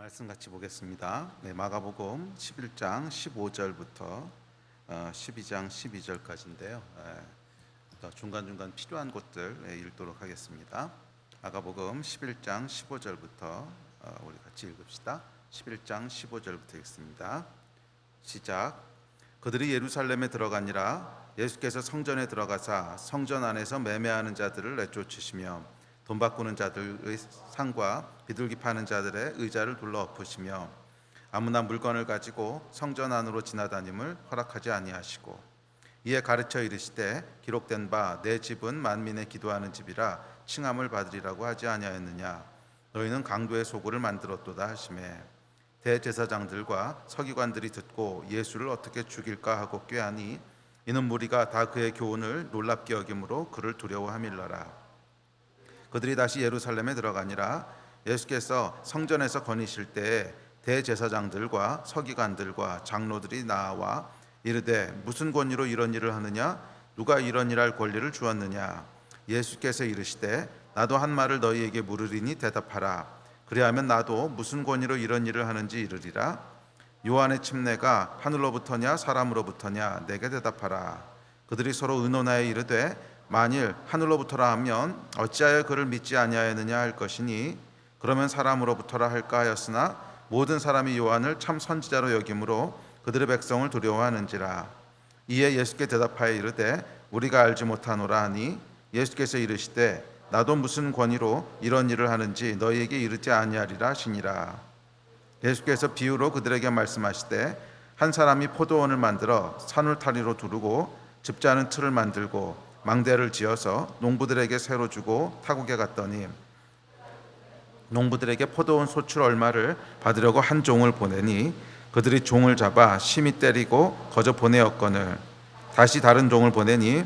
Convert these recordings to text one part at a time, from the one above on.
말씀 같이 보겠습니다. 마가복음 11장 15절부터 12장 12절까지인데요. 중간중간 필요한 곳들 읽도록 하겠습니다. 마가복음 11장 15절부터 우리 같이 읽읍시다. 11장 15절부터 읽습니다. 시작. 그들이 예루살렘에 들어가니라. 예수께서 성전에 들어가사 성전 안에서 매매하는 자들을 내쫓으시며 돈 바꾸는 자들의 상과 비둘기 파는 자들의 의자를 둘러 엎으시며 아무나 물건을 가지고 성전 안으로 지나다님을 허락하지 아니하시고 이에 가르쳐 이르시되 기록된 바 내 집은 만민의 기도하는 집이라 칭함을 받으리라고 하지 아니하였느냐. 너희는 강도의 소굴을 만들었도다 하시매 대제사장들과 서기관들이 듣고 예수를 어떻게 죽일까 하고 꾀하니 이는 무리가 다 그의 교훈을 놀랍게 여김으로 그를 두려워함일러라. 그들이 다시 예루살렘에 들어가니라. 예수께서 성전에서 거니실 때에 대제사장들과 서기관들과 장로들이 나와 이르되 무슨 권위로 이런 일을 하느냐? 누가 이런 일할 권리를 주었느냐? 예수께서 이르시되 나도 한 말을 너희에게 물으리니 대답하라. 그리하면 나도 무슨 권위로 이런 일을 하는지 이르리라. 요한의 침례가 하늘로부터냐 사람으로부터냐? 내게 대답하라. 그들이 서로 의논하여 이르되 만일 하늘로부터라 하면 어찌하여 그를 믿지 아니하였느냐 할 것이니 그러면 사람으로부터라 할까 하였으나 모든 사람이 요한을 참 선지자로 여김으로 그들의 백성을 두려워하는지라. 이에 예수께 대답하여 이르되 우리가 알지 못하노라 하니 예수께서 이르시되 나도 무슨 권위로 이런 일을 하는지 너희에게 이르지 아니하리라 하시니라. 예수께서 비유로 그들에게 말씀하시되 한 사람이 포도원을 만들어 산울타리로 두르고 집자는 틀을 만들고 망대를 지어서 농부들에게 새로 주고 타국에 갔더니 농부들에게 포도원 소출 얼마를 받으려고 한 종을 보내니 그들이 종을 잡아 심히 때리고 거저 보내었거늘 다시 다른 종을 보내니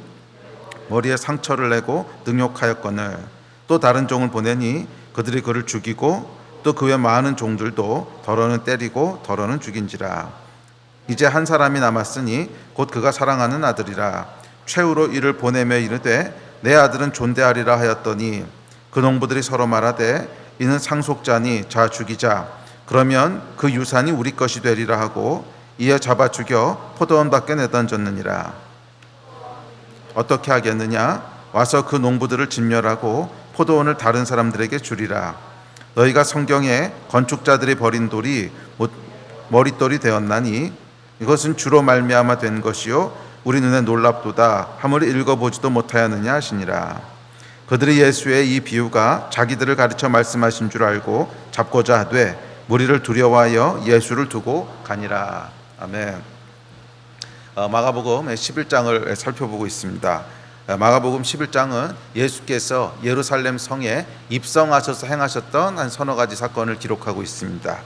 머리에 상처를 내고 능욕하였거늘 또 다른 종을 보내니 그들이 그를 죽이고 또 그 외 많은 종들도 더러는 때리고 더러는 죽인지라. 이제 한 사람이 남았으니 곧 그가 사랑하는 아들이라. 최후로 이를 보내며 이르되 내 아들은 존대하리라 하였더니 그 농부들이 서로 말하되 이는 상속자니 자 죽이자. 그러면 그 유산이 우리 것이 되리라 하고 이에 잡아 죽여 포도원 밖에 내던졌느니라. 어떻게 하겠느냐? 와서 그 농부들을 진멸하고 포도원을 다른 사람들에게 주리라. 너희가 성경에 건축자들이 버린 돌이 머릿돌이 되었나니 이것은 주로 말미암아 된 것이요 우리 눈에 놀랍도다 함을 읽어보지도 못하였느냐 하시니라. 그들이 예수의 이 비유가 자기들을 가르쳐 말씀하신 줄 알고 잡고자 하되 무리를 두려워하여 예수를 두고 가니라. 아멘. 마가복음 11장을 살펴보고 있습니다. 마가복음 11장은 예수께서 예루살렘 성에 입성하셔서 행하셨던 한 서너 가지 사건을 기록하고 있습니다.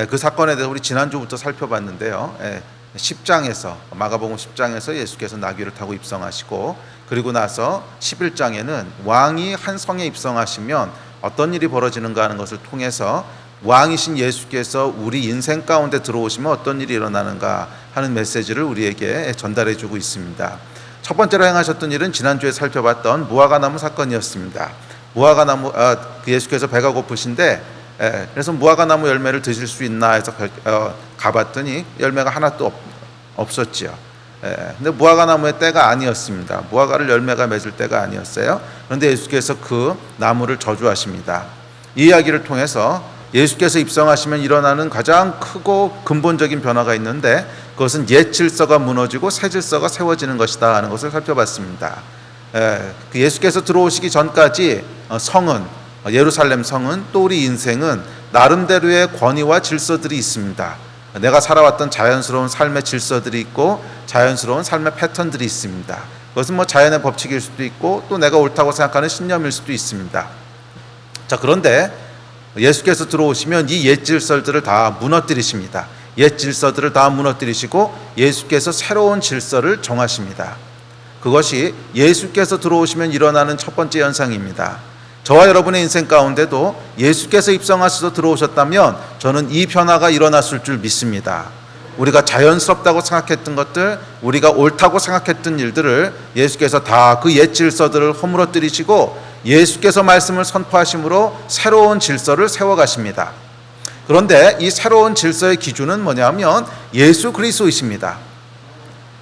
그 사건에 대해서 우리 지난주부터 살펴봤는데요. 10장에서 마가복음 10장에서 예수께서 나귀를 타고 입성하시고 그리고 나서 11장에는 왕이 한 성에 입성하시면 어떤 일이 벌어지는가 하는 것을 통해서 왕이신 예수께서 우리 인생 가운데 들어오시면 어떤 일이 일어나는가 하는 메시지를 우리에게 전달해 주고 있습니다. 첫 번째로 행하셨던 일은 지난주에 살펴봤던 무화과나무 사건이었습니다. 무화과나무 예수께서 배가 고프신데 그래서 무화과나무 열매를 드실 수 있나 해서 가봤더니 열매가 하나도 없었지요. 근데 무화과나무의 때가 아니었습니다. 무화과를 열매가 맺을 때가 아니었어요. 그런데 예수께서 그 나무를 저주하십니다. 이 이야기를 통해서 예수께서 입성하시면 일어나는 가장 크고 근본적인 변화가 있는데 그것은 옛 질서가 무너지고 새 질서가 세워지는 것이다 하는 것을 살펴봤습니다. 그 예수께서 들어오시기 전까지 성은 예루살렘 성은 또 우리 인생은 나름대로의 권위와 질서들이 있습니다. 내가 살아왔던 자연스러운 삶의 질서들이 있고 자연스러운 삶의 패턴들이 있습니다. 그것은 뭐 자연의 법칙일 수도 있고 또 내가 옳다고 생각하는 신념일 수도 있습니다. 자, 그런데 예수께서 들어오시면 이 옛 질서들을 다 무너뜨리십니다. 옛 질서들을 다 무너뜨리시고 예수께서 새로운 질서를 정하십니다. 그것이 예수께서 들어오시면 일어나는 첫 번째 현상입니다. 저와 여러분의 인생 가운데도 예수께서 입성하셔서 들어오셨다면 저는 이 변화가 일어났을 줄 믿습니다. 우리가 자연스럽다고 생각했던 것들, 우리가 옳다고 생각했던 일들을 예수께서 다 그 옛 질서들을 허물어뜨리시고 예수께서 말씀을 선포하심으로 새로운 질서를 세워가십니다. 그런데 이 새로운 질서의 기준은 뭐냐면 예수 그리스도이십니다.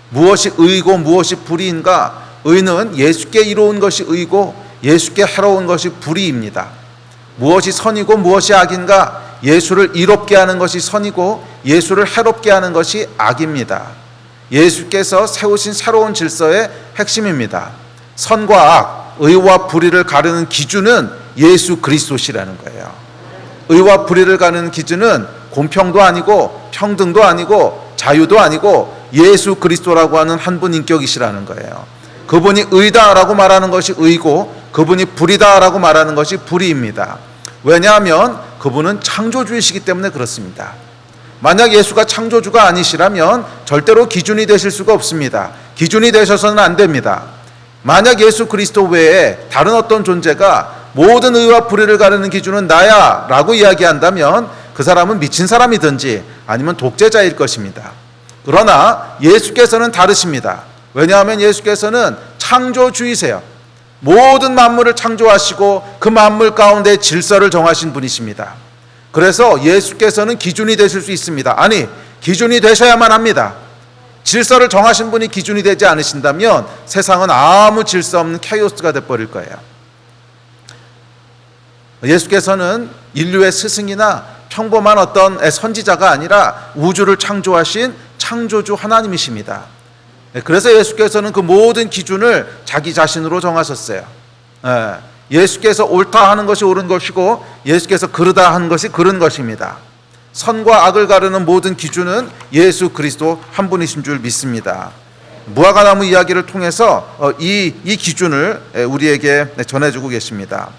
무엇이 의고 무엇이 불의인가? 의는 예수께 이로운 것이 의고 예수께 해로운 것이 불의입니다. 무엇이 선이고 무엇이 악인가? 예수를 이롭게 하는 것이 선이고 예수를 해롭게 하는 것이 악입니다. 예수께서 세우신 새로운 질서의 핵심입니다. 선과 악, 의와 불의를 가르는 기준은 예수 그리스도시라는 거예요. 의와 불의를 가르는 기준은 공평도 아니고 평등도 아니고 자유도 아니고 예수 그리스도라고 하는 한 분 인격이시라는 거예요. 그분이 의다라고 말하는 것이 의고 그분이 불이다라고 말하는 것이 불의입니다. 왜냐하면 그분은 창조주이시기 때문에 그렇습니다. 만약 예수가 창조주가 아니시라면 절대로 기준이 되실 수가 없습니다. 기준이 되셔서는 안 됩니다. 만약 예수 그리스도 외에 다른 어떤 존재가 모든 의와 불의를 가르는 기준은 나야 라고 이야기한다면 그 사람은 미친 사람이든지 아니면 독재자일 것입니다. 그러나 예수께서는 다르십니다. 왜냐하면 예수께서는 창조주이세요. 모든 만물을 창조하시고 그 만물 가운데 질서를 정하신 분이십니다. 그래서 예수께서는 기준이 되실 수 있습니다. 아니, 기준이 되셔야만 합니다. 질서를 정하신 분이 기준이 되지 않으신다면 세상은 아무 질서 없는 케이오스가 돼버릴 거예요. 예수께서는 인류의 스승이나 평범한 어떤 선지자가 아니라 우주를 창조하신 창조주 하나님이십니다. 그래서 예수께서는 그 모든 기준을 자기 자신으로 정하셨어요. 예수께서 옳다 하는 것이 옳은 것이고 예수께서 그르다 하는 것이 그른 것입니다. 선과 악을 가르는 모든 기준은 예수 그리스도 한 분이신 줄 믿습니다. 무화과나무 이야기를 통해서 이 기준을 우리에게 전해주고 계십니다.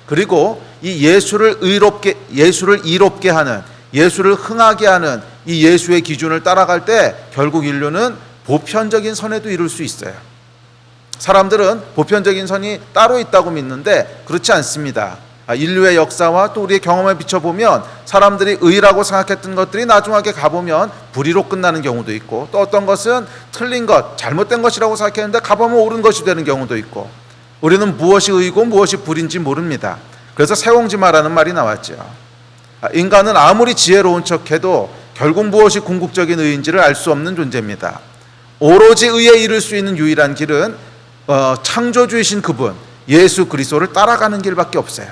그리고 이 예수를 이롭게 하는, 예수를 흥하게 하는 이 예수의 기준을 따라갈 때 결국 인류는 보편적인 선에도 이룰 수 있어요. 사람들은 보편적인 선이 따로 있다고 믿는데 그렇지 않습니다. 인류의 역사와 또 우리의 경험에 비춰보면 사람들이 의라고 생각했던 것들이 나중에 가보면 불의로 끝나는 경우도 있고, 또 어떤 것은 틀린 것, 잘못된 것이라고 생각했는데 가보면 옳은 것이 되는 경우도 있고, 우리는 무엇이 의고 무엇이 불인지 모릅니다. 그래서 세옹지마라는 말이 나왔죠. 인간은 아무리 지혜로운 척해도 결국 무엇이 궁극적인 의인지를 알 수 없는 존재입니다. 오로지 의에 이를 수 있는 유일한 길은 창조주이신 그분 예수 그리스도를 따라가는 길밖에 없어요.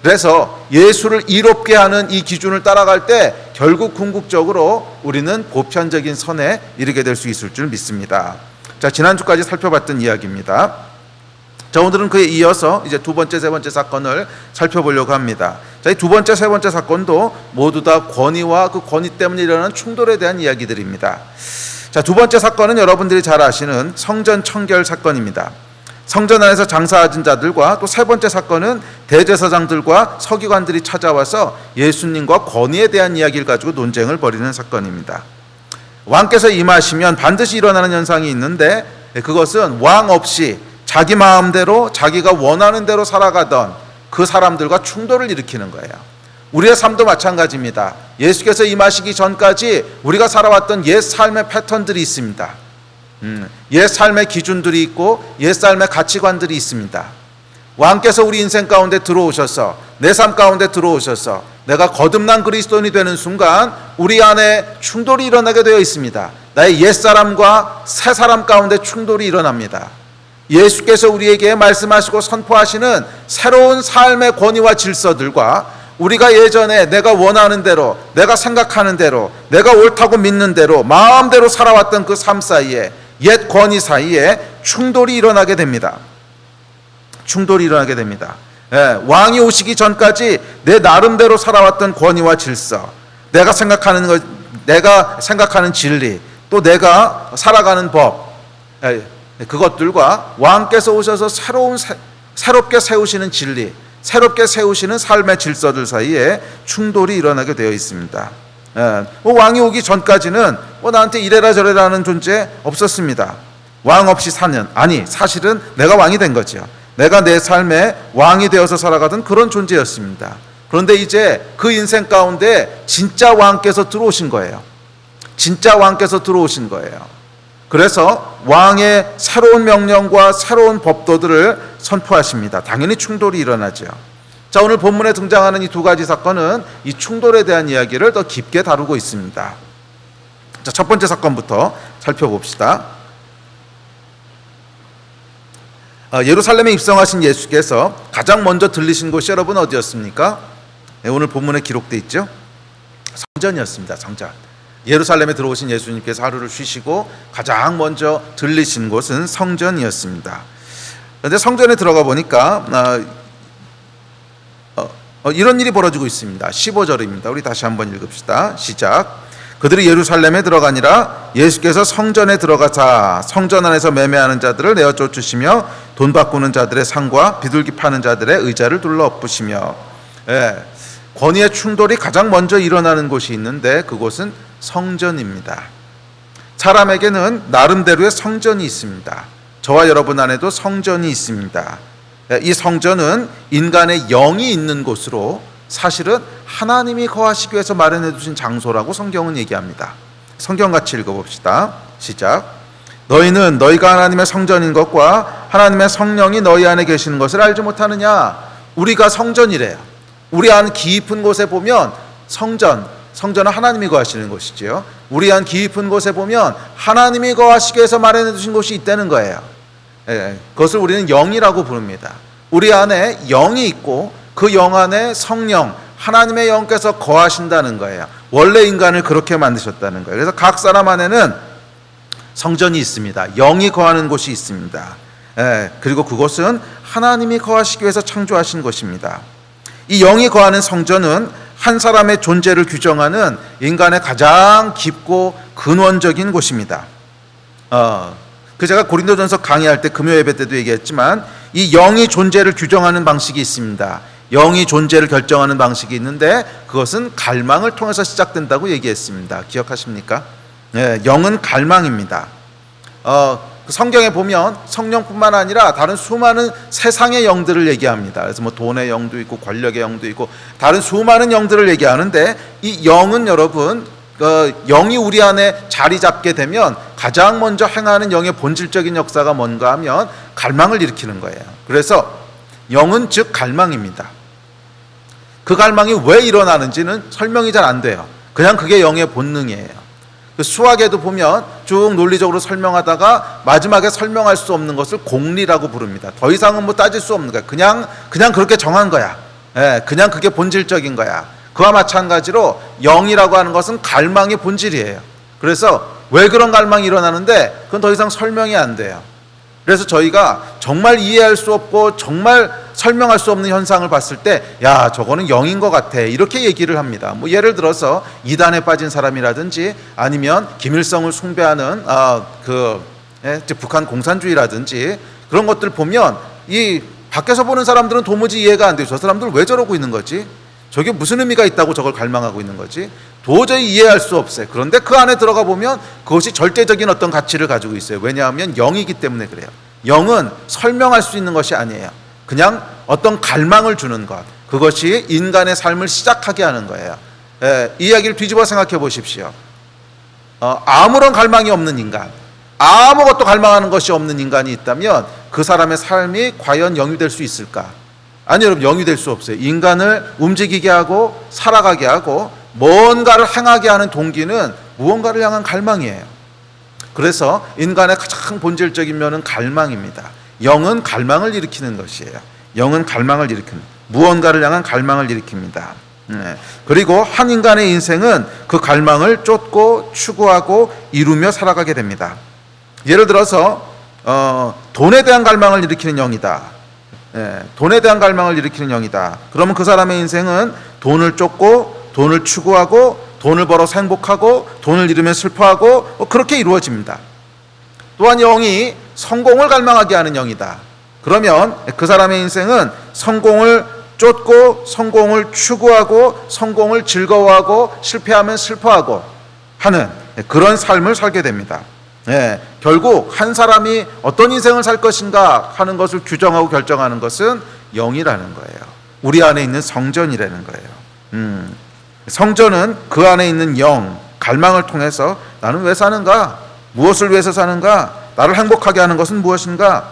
그래서 예수를 이롭게 하는 이 기준을 따라갈 때 결국 궁극적으로 우리는 보편적인 선에 이르게 될 수 있을 줄 믿습니다. 자, 지난주까지 살펴봤던 이야기입니다. 자, 오늘은 그에 이어서 이제 두 번째, 세 번째 사건을 살펴보려고 합니다. 자, 이 두 번째, 세 번째 사건도 모두 다 권위와 그 권위 때문에 일어나는 충돌에 대한 이야기들입니다. 자, 두 번째 사건은 여러분들이 잘 아시는 성전 청결 사건입니다. 성전 안에서 장사하던 자들과, 또 세 번째 사건은 대제사장들과 서기관들이 찾아와서 예수님과 권위에 대한 이야기를 가지고 논쟁을 벌이는 사건입니다. 왕께서 임하시면 반드시 일어나는 현상이 있는데 그것은 왕 없이 자기 마음대로 자기가 원하는 대로 살아가던 그 사람들과 충돌을 일으키는 거예요. 우리의 삶도 마찬가지입니다. 예수께서 임하시기 전까지 우리가 살아왔던 옛 삶의 패턴들이 있습니다. 옛 삶의 기준들이 있고 옛 삶의 가치관들이 있습니다. 왕께서 우리 인생 가운데 들어오셔서, 내 삶 가운데 들어오셔서 내가 거듭난 그리스도인이 되는 순간 우리 안에 충돌이 일어나게 되어 있습니다. 나의 옛 사람과 새 사람 가운데 충돌이 일어납니다. 예수께서 우리에게 말씀하시고 선포하시는 새로운 삶의 권위와 질서들과 우리가 예전에 내가 원하는 대로, 내가 생각하는 대로, 내가 옳다고 믿는 대로 마음대로 살아왔던 그 삶 사이에, 옛 권위 사이에 충돌이 일어나게 됩니다. 충돌이 일어나게 됩니다. 왕이 오시기 전까지 내 나름대로 살아왔던 권위와 질서, 내가 생각하는 진리, 또 내가 살아가는 법, 그것들과 왕께서 오셔서 새롭게 세우시는 진리, 새롭게 세우시는 삶의 질서들 사이에 충돌이 일어나게 되어 있습니다. 왕이 오기 전까지는 나한테 이래라 저래라 하는 존재 없었습니다. 왕 없이 사는, 아니 사실은 내가 왕이 된 거죠. 내가 내 삶에 왕이 되어서 살아가던 그런 존재였습니다. 그런데 이제 그 인생 가운데 진짜 왕께서 들어오신 거예요. 진짜 왕께서 들어오신 거예요. 그래서 왕의 새로운 명령과 새로운 법도들을 선포하십니다. 당연히 충돌이 일어나죠. 자, 오늘 본문에 등장하는 이 두 가지 사건은 이 충돌에 대한 이야기를 더 깊게 다루고 있습니다. 자, 첫 번째 사건부터 살펴봅시다. 예루살렘에 입성하신 예수께서 가장 먼저 들리신 곳이 여러분 어디였습니까? 오늘 본문에 기록되어 있죠. 성전이었습니다. 성전. 예루살렘에 들어오신 예수님께서 하루를 쉬시고 가장 먼저 들리신 곳은 성전이었습니다. 그런데 성전에 들어가 보니까 이런 일이 벌어지고 있습니다. 15절입니다. 우리 다시 한번 읽읍시다. 시작. 그들이 예루살렘에 들어가니라 예수께서 성전에 들어가사 성전 안에서 매매하는 자들을 내어 쫓으시며 돈 바꾸는 자들의 상과 비둘기 파는 자들의 의자를 둘러 엎으시며. 권위의 충돌이 가장 먼저 일어나는 곳이 있는데 그곳은 성전입니다. 사람에게는 나름대로의 성전이 있습니다. 저와 여러분 안에도 성전이 있습니다. 이 성전은 인간의 영이 있는 곳으로 사실은 하나님이 거하시기 위해서 마련해 두신 장소라고 성경은 얘기합니다. 성경 같이 읽어봅시다. 시작. 너희는 너희가 하나님의 성전인 것과 하나님의 성령이 너희 안에 계시는 것을 알지 못하느냐. 우리가 성전이래요. 우리 안 깊은 곳에 보면 성전은 하나님이 거하시는 곳이지요. 우리 안 깊은 곳에 보면 하나님이 거하시기 위해서 마련해 두신 곳이 있다는 거예요. 그것을 우리는 영이라고 부릅니다. 우리 안에 영이 있고 그 영 안에 성령, 하나님의 영께서 거하신다는 거예요. 원래 인간을 그렇게 만드셨다는 거예요. 그래서 각 사람 안에는 성전이 있습니다. 영이 거하는 곳이 있습니다. 그리고 그곳은 하나님이 거하시기 위해서 창조하신 것입니다. 이 영이 거하는 성전은 한 사람의 존재를 규정하는 인간의 가장 깊고 근원적인 곳입니다. 제가 고린도전서 강의할 때 금요 예배 때도 얘기했지만 이 영이 존재를 규정하는 방식이 있습니다. 영이 존재를 결정하는 방식이 있는데 그것은 갈망을 통해서 시작된다고 얘기했습니다. 기억하십니까? 영은 갈망입니다. 성경에 보면 성령뿐만 아니라 다른 수많은 세상의 영들을 얘기합니다. 그래서 뭐 돈의 영도 있고 권력의 영도 있고 다른 수많은 영들을 얘기하는데 이 영은 여러분 영이 우리 안에 자리 잡게 되면 가장 먼저 행하는 영의 본질적인 역사가 뭔가 하면 갈망을 일으키는 거예요. 그래서 영은 즉 갈망입니다. 그 갈망이 왜 일어나는지는 설명이 잘 안 돼요. 그냥 그게 영의 본능이에요. 수학에도 보면 쭉 논리적으로 설명하다가 마지막에 설명할 수 없는 것을 공리라고 부릅니다. 더 이상은 뭐 따질 수 없는 거야. 그냥 그렇게 정한 거야. 그냥 그게 본질적인 거야. 그와 마찬가지로 영이라고 하는 것은 갈망의 본질이에요. 그래서 왜 그런 갈망이 일어나는데 그건 더 이상 설명이 안 돼요. 그래서 저희가 정말 이해할 수 없고 정말 설명할 수 없는 현상을 봤을 때 야, 저거는 영인 것 같아, 이렇게 얘기를 합니다. 뭐 예를 들어서 이단에 빠진 사람이라든지 아니면 김일성을 숭배하는 북한 공산주의라든지 그런 것들 보면 이 밖에서 보는 사람들은 도무지 이해가 안 돼요. 저 사람들 왜 저러고 있는 거지? 저게 무슨 의미가 있다고 저걸 갈망하고 있는 거지? 도저히 이해할 수 없어요. 그런데 그 안에 들어가 보면 그것이 절대적인 어떤 가치를 가지고 있어요. 왜냐하면 영이기 때문에 그래요. 영은 설명할 수 있는 것이 아니에요. 그냥 어떤 갈망을 주는 것, 그것이 인간의 삶을 시작하게 하는 거예요. 이 이야기를 뒤집어 생각해 보십시오. 아무런 갈망이 없는 인간, 아무것도 갈망하는 것이 없는 인간이 있다면 그 사람의 삶이 과연 영이 될 수 있을까? 아니 여러분, 영이 될 수 없어요. 인간을 움직이게 하고 살아가게 하고 뭔가를 행하게 하는 동기는 무언가를 향한 갈망이에요. 그래서 인간의 가장 본질적인 면은 갈망입니다. 영은 갈망을 일으키는 것이에요. 영은 갈망을 일으키는, 무언가를 향한 갈망을 일으킵니다. 그리고 한 인간의 인생은 그 갈망을 쫓고 추구하고 이루며 살아가게 됩니다. 예를 들어서 돈에 대한 갈망을 일으키는 영이다. 돈에 대한 갈망을 일으키는 영이다. 그러면 그 사람의 인생은 돈을 쫓고 돈을 추구하고 돈을 벌어서 행복하고 돈을 잃으면 슬퍼하고 그렇게 이루어집니다. 또한 영이 성공을 갈망하게 하는 영이다. 그러면 그 사람의 인생은 성공을 쫓고 성공을 추구하고 성공을 즐거워하고 실패하면 슬퍼하고 하는 그런 삶을 살게 됩니다. 결국 한 사람이 어떤 인생을 살 것인가 하는 것을 규정하고 결정하는 것은 영이라는 거예요. 우리 안에 있는 성전이라는 거예요. 성전은 그 안에 있는 영, 갈망을 통해서 나는 왜 사는가? 무엇을 위해서 사는가? 나를 행복하게 하는 것은 무엇인가?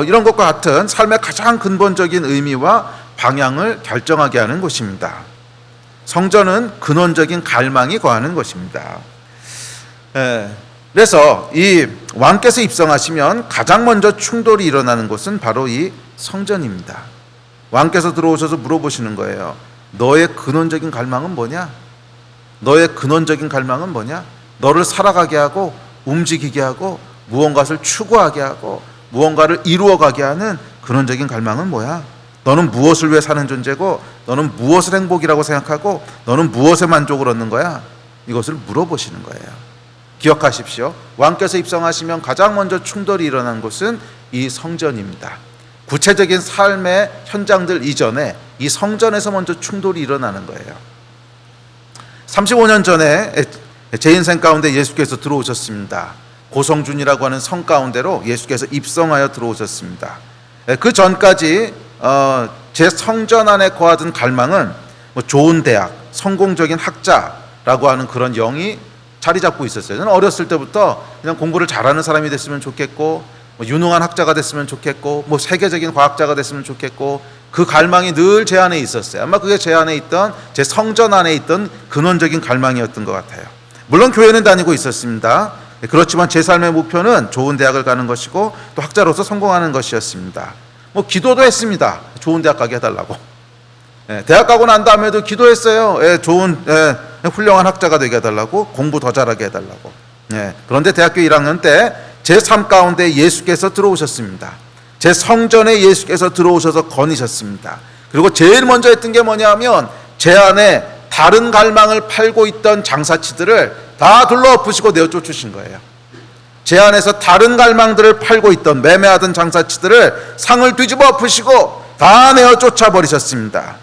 이런 것과 같은 삶의 가장 근본적인 의미와 방향을 결정하게 하는 곳입니다. 성전은 근원적인 갈망이 거하는 것입니다. 그래서 이 왕께서 입성하시면 가장 먼저 충돌이 일어나는 곳은 바로 이 성전입니다. 왕께서 들어오셔서 물어보시는 거예요. 너의 근원적인 갈망은 뭐냐? 너의 근원적인 갈망은 뭐냐? 너를 살아가게 하고 움직이게 하고 무언가를 추구하게 하고 무언가를 이루어가게 하는 근원적인 갈망은 뭐야? 너는 무엇을 위해 사는 존재고 너는 무엇을 행복이라고 생각하고 너는 무엇에 만족을 얻는 거야? 이것을 물어보시는 거예요. 기억하십시오. 왕께서 입성하시면 가장 먼저 충돌이 일어난 곳은 이 성전입니다. 구체적인 삶의 현장들 이전에 이 성전에서 먼저 충돌이 일어나는 거예요. 35년 전에 제 인생 가운데 예수께서 들어오셨습니다. 고성준이라고 하는 성 가운데로 예수께서 입성하여 들어오셨습니다. 그 전까지 제 성전 안에 거하던 갈망은 좋은 대학, 성공적인 학자라고 하는 그런 영이 자리 잡고 있었어요. 저는 어렸을 때부터 그냥 공부를 잘하는 사람이 됐으면 좋겠고 유능한 학자가 됐으면 좋겠고 세계적인 과학자가 됐으면 좋겠고 그 갈망이 늘 제 안에 있었어요. 아마 그게 제 안에 있던 제 성전 안에 있던 근원적인 갈망이었던 것 같아요. 물론 교회는 다니고 있었습니다. 그렇지만 제 삶의 목표는 좋은 대학을 가는 것이고 또 학자로서 성공하는 것이었습니다. 기도도 했습니다. 좋은 대학 가게 해달라고. 대학 가고 난 다음에도 기도했어요. 좋은 훌륭한 학자가 되게 해달라고, 공부 더 잘하게 해달라고. 그런데 대학교 1학년 때 제 삶 가운데 예수께서 들어오셨습니다. 제 성전에 예수께서 들어오셔서 거니셨습니다. 그리고 제일 먼저 했던 게 뭐냐면 제 안에 다른 갈망을 팔고 있던 장사치들을 다 둘러엎으시고 내어쫓으신 거예요. 제 안에서 다른 갈망들을 팔고 있던 매매하던 장사치들을 상을 뒤집어 엎으시고 다 내어쫓아 버리셨습니다.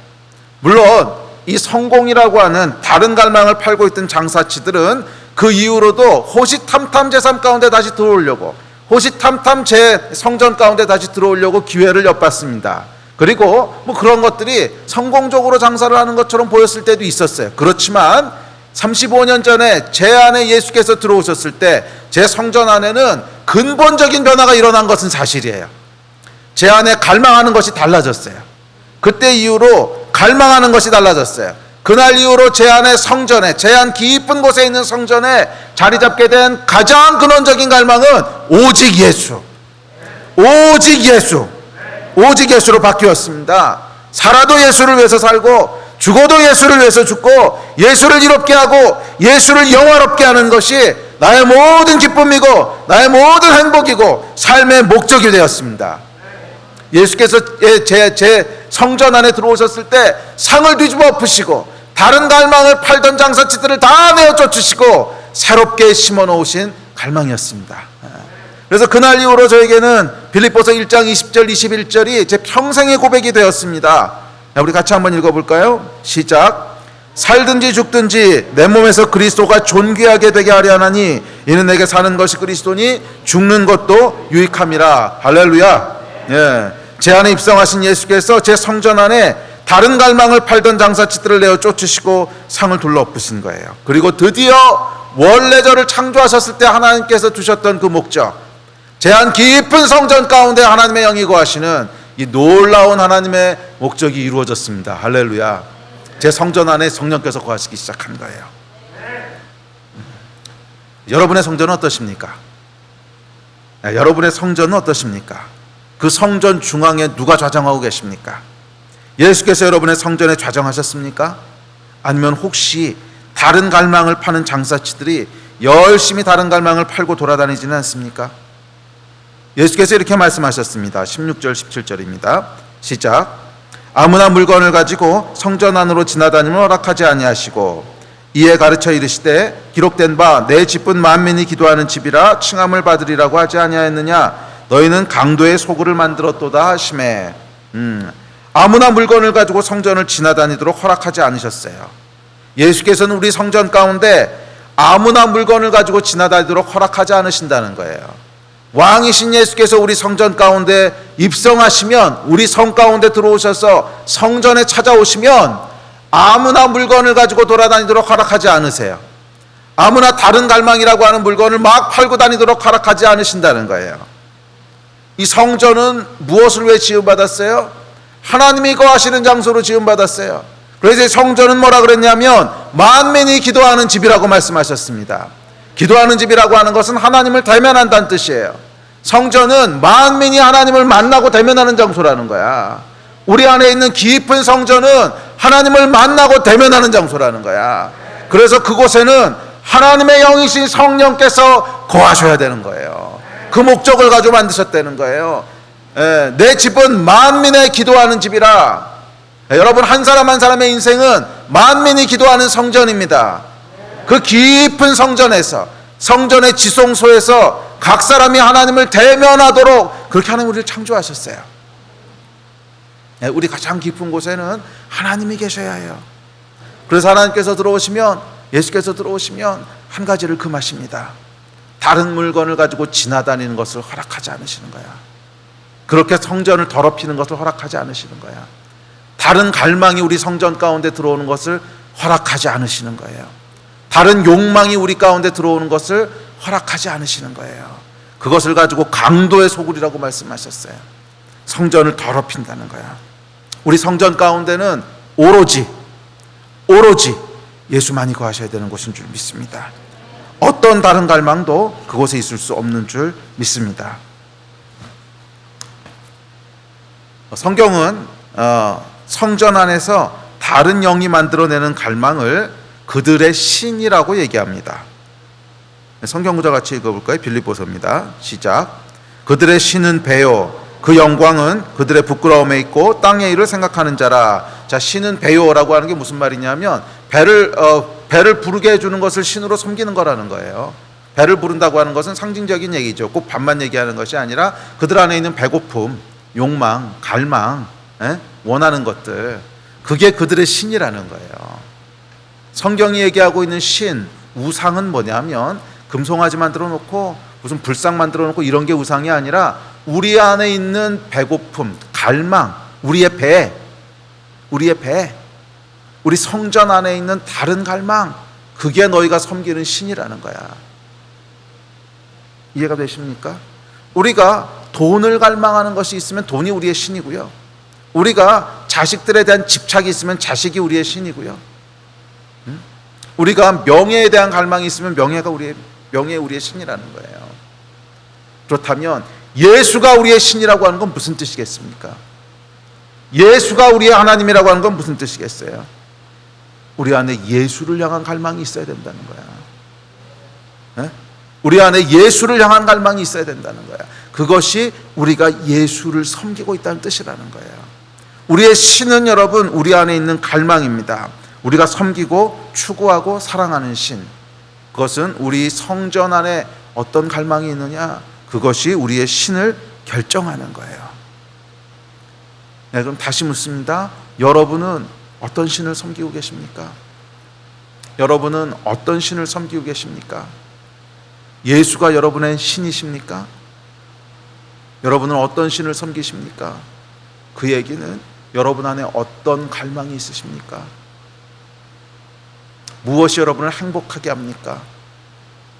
물론 이 성공이라고 하는 다른 갈망을 팔고 있던 장사치들은 그 이후로도 호시탐탐 제 삶 가운데 다시 들어오려고, 호시탐탐 제 성전 가운데 다시 들어오려고 기회를 엿봤습니다. 그리고 그런 것들이 성공적으로 장사를 하는 것처럼 보였을 때도 있었어요. 그렇지만 35년 전에 제 안에 예수께서 들어오셨을 때 제 성전 안에는 근본적인 변화가 일어난 것은 사실이에요. 제 안에 갈망하는 것이 달라졌어요. 그때 이후로 갈망하는 것이 달라졌어요. 그날 이후로 제 안에 성전에, 제 안 깊은 곳에 있는 성전에 자리 잡게 된 가장 근원적인 갈망은 오직 예수, 오직 예수, 오직 예수로 바뀌었습니다. 살아도 예수를 위해서 살고 죽어도 예수를 위해서 죽고 예수를 이롭게 하고 예수를 영화롭게 하는 것이 나의 모든 기쁨이고 나의 모든 행복이고 삶의 목적이 되었습니다. 예수께서 제 성전 안에 들어오셨을 때 상을 뒤집어 엎으시고 다른 갈망을 팔던 장사치들을 다 내어쫓으시고 새롭게 심어놓으신 갈망이었습니다. 그래서 그날 이후로 저에게는 빌립보서 1장 20절 21절이 제 평생의 고백이 되었습니다. 우리 같이 한번 읽어볼까요? 시작. 살든지 죽든지 내 몸에서 그리스도가 존귀하게 되게 하려 하나니 이는 내게 사는 것이 그리스도니 죽는 것도 유익함이라. 할렐루야. 제 안에 입성하신 예수께서 제 성전 안에 다른 갈망을 팔던 장사치들을 내어 쫓으시고 상을 둘러엎으신 거예요. 그리고 드디어 원래 저를 창조하셨을 때 하나님께서 두셨던 그 목적, 제 안 깊은 성전 가운데 하나님의 영이 거하시는 이 놀라운 하나님의 목적이 이루어졌습니다. 할렐루야. 제 성전 안에 성령께서 거하시기 시작한 거예요. 여러분의 성전은 어떠십니까? 여러분의 성전은 어떠십니까? 그 성전 중앙에 누가 좌정하고 계십니까? 예수께서 여러분의 성전에 좌정하셨습니까? 아니면 혹시 다른 갈망을 파는 장사치들이 열심히 다른 갈망을 팔고 돌아다니지는 않습니까? 예수께서 이렇게 말씀하셨습니다. 16절 17절입니다. 시작. 아무나 물건을 가지고 성전 안으로 지나다니면 허락하지 아니하시고 이에 가르쳐 이르시되 기록된 바 내 집은 만민이 기도하는 집이라 칭함을 받으리라고 하지 아니하였느냐. 너희는 강도의 소굴을 만들었도다 하시매. 아무나 물건을 가지고 성전을 지나다니도록 허락하지 않으셨어요. 예수께서는 우리 성전 가운데 아무나 물건을 가지고 지나다니도록 허락하지 않으신다는 거예요. 왕이신 예수께서 우리 성전 가운데 입성하시면, 우리 성 가운데 들어오셔서 성전에 찾아오시면 아무나 물건을 가지고 돌아다니도록 허락하지 않으세요. 아무나 다른 갈망이라고 하는 물건을 막 팔고 다니도록 허락하지 않으신다는 거예요. 이 성전은 무엇을 왜 지음받았어요? 하나님이 거하시는 장소로 지음받았어요. 그래서 성전은 뭐라 그랬냐면 만민이 기도하는 집이라고 말씀하셨습니다. 기도하는 집이라고 하는 것은 하나님을 대면한다는 뜻이에요. 성전은 만민이 하나님을 만나고 대면하는 장소라는 거야. 우리 안에 있는 깊은 성전은 하나님을 만나고 대면하는 장소라는 거야. 그래서 그곳에는 하나님의 영이신 성령께서 거하셔야 되는 거예요. 그 목적을 가지고 만드셨다는 거예요. 내 집은 만민의 기도하는 집이라. 여러분, 한 사람 한 사람의 인생은 만민이 기도하는 성전입니다. 그 깊은 성전에서, 성전의 지성소에서 각 사람이 하나님을 대면하도록 그렇게 하나님 우리를 창조하셨어요. 우리 가장 깊은 곳에는 하나님이 계셔야 해요. 그래서 하나님께서 들어오시면, 예수께서 들어오시면 한 가지를 금하십니다. 다른 물건을 가지고 지나다니는 것을 허락하지 않으시는 거야. 그렇게 성전을 더럽히는 것을 허락하지 않으시는 거야. 다른 갈망이 우리 성전 가운데 들어오는 것을 허락하지 않으시는 거예요. 다른 욕망이 우리 가운데 들어오는 것을 허락하지 않으시는 거예요. 그것을 가지고 강도의 소굴이라고 말씀하셨어요. 성전을 더럽힌다는 거야. 우리 성전 가운데는 오로지 예수만이 거하셔야 되는 곳인 줄 믿습니다. 어떤 다른 갈망도 그곳에 있을 수 없는 줄 믿습니다. 성경은 성전 안에서 다른 영이 만들어내는 갈망을 그들의 신이라고 얘기합니다. 성경 구절 같이 읽어볼까요? 빌립보서입니다. 시작. 그들의 신은 배요, 그 영광은 그들의 부끄러움에 있고 땅의 일을 생각하는 자라. 자, 신은 배요라고 하는 게 무슨 말이냐면 배를 부르게 해주는 것을 신으로 섬기는 거라는 거예요. 배를 부른다고 하는 것은 상징적인 얘기죠. 꼭 밥만 얘기하는 것이 아니라 그들 안에 있는 배고픔, 욕망, 갈망, 원하는 것들, 그게 그들의 신이라는 거예요. 성경이 얘기하고 있는 신, 우상은 뭐냐면 금송아지 만들어 놓고 무슨 불상 만들어 놓고 이런 게 우상이 아니라 우리 안에 있는 배고픔, 갈망, 우리의 배, 우리 성전 안에 있는 다른 갈망, 그게 너희가 섬기는 신이라는 거야. 이해가 되십니까? 우리가 돈을 갈망하는 것이 있으면 돈이 우리의 신이고요. 우리가 자식들에 대한 집착이 있으면 자식이 우리의 신이고요. 우리가 명예에 대한 갈망이 있으면 명예가 우리의 신이라는 거예요. 그렇다면 예수가 우리의 신이라고 하는 건 무슨 뜻이겠습니까? 예수가 우리의 하나님이라고 하는 건 무슨 뜻이겠어요? 우리 안에 예수를 향한 갈망이 있어야 된다는 거야. 우리 안에 예수를 향한 갈망이 있어야 된다는 거야. 그것이 우리가 예수를 섬기고 있다는 뜻이라는 거예요. 우리의 신은 여러분, 우리 안에 있는 갈망입니다. 우리가 섬기고 추구하고 사랑하는 신, 그것은 우리 성전 안에 어떤 갈망이 있느냐, 그것이 우리의 신을 결정하는 거예요. 네, 그럼 다시 묻습니다. 여러분은 어떤 신을 섬기고 계십니까? 여러분은 어떤 신을 섬기고 계십니까? 예수가 여러분의 신이십니까? 여러분은 어떤 신을 섬기십니까? 그 얘기는 여러분 안에 어떤 갈망이 있으십니까? 무엇이 여러분을 행복하게 합니까?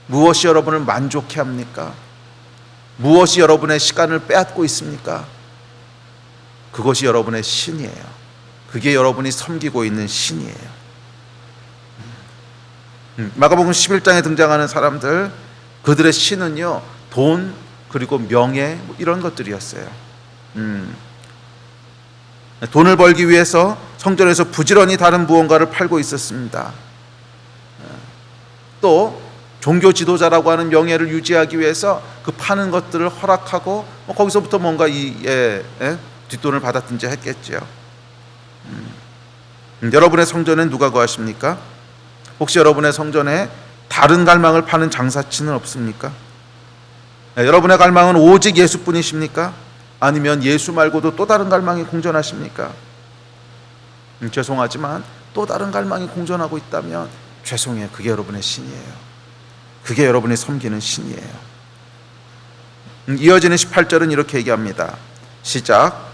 무엇이 여러분을 만족해 합니까? 무엇이 여러분의 시간을 빼앗고 있습니까? 그것이 여러분의 신이에요. 그게 여러분이 섬기고 있는 신이에요. 마가복음 11장에 등장하는 사람들, 그들의 신은요, 돈 그리고 명예 이런 것들이었어요. 돈을 벌기 위해서 성전에서 부지런히 다른 무언가를 팔고 있었습니다. 또 종교 지도자라고 하는 명예를 유지하기 위해서 그 파는 것들을 허락하고 거기서부터 뭔가 뒷돈을 받았든지 했겠죠. 여러분의 성전에 누가 거하십니까? 혹시 여러분의 성전에 다른 갈망을 파는 장사치는 없습니까? 여러분의 갈망은 오직 예수뿐이십니까? 아니면 예수 말고도 또 다른 갈망이 공존하십니까? 죄송하지만 또 다른 갈망이 공존하고 있다면 죄송해요. 그게 여러분의 신이에요. 그게 여러분이 섬기는 신이에요. 이어지는 18절은 이렇게 얘기합니다. 시작.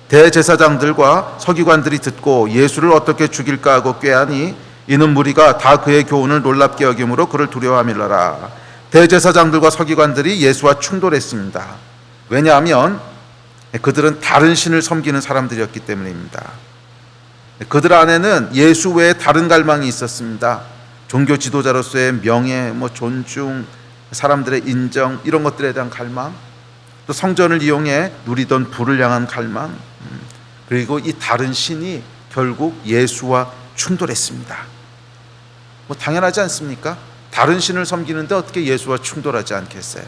대제사장들과 서기관들이 듣고 예수를 어떻게 죽일까 하고 꾀하니 이는 무리가 다 그의 교훈을 놀랍게 여김으로 그를 두려워함이러라. 대제사장들과 서기관들이 예수와 충돌했습니다. 왜냐하면 그들은 다른 신을 섬기는 사람들이었기 때문입니다. 그들 안에는 예수 외에 다른 갈망이 있었습니다. 종교 지도자로서의 명예, 존중, 사람들의 인정, 이런 것들에 대한 갈망, 또 성전을 이용해 누리던 부를 향한 갈망, 그리고 이 다른 신이 결국 예수와 충돌했습니다. 당연하지 않습니까? 다른 신을 섬기는데 어떻게 예수와 충돌하지 않겠어요?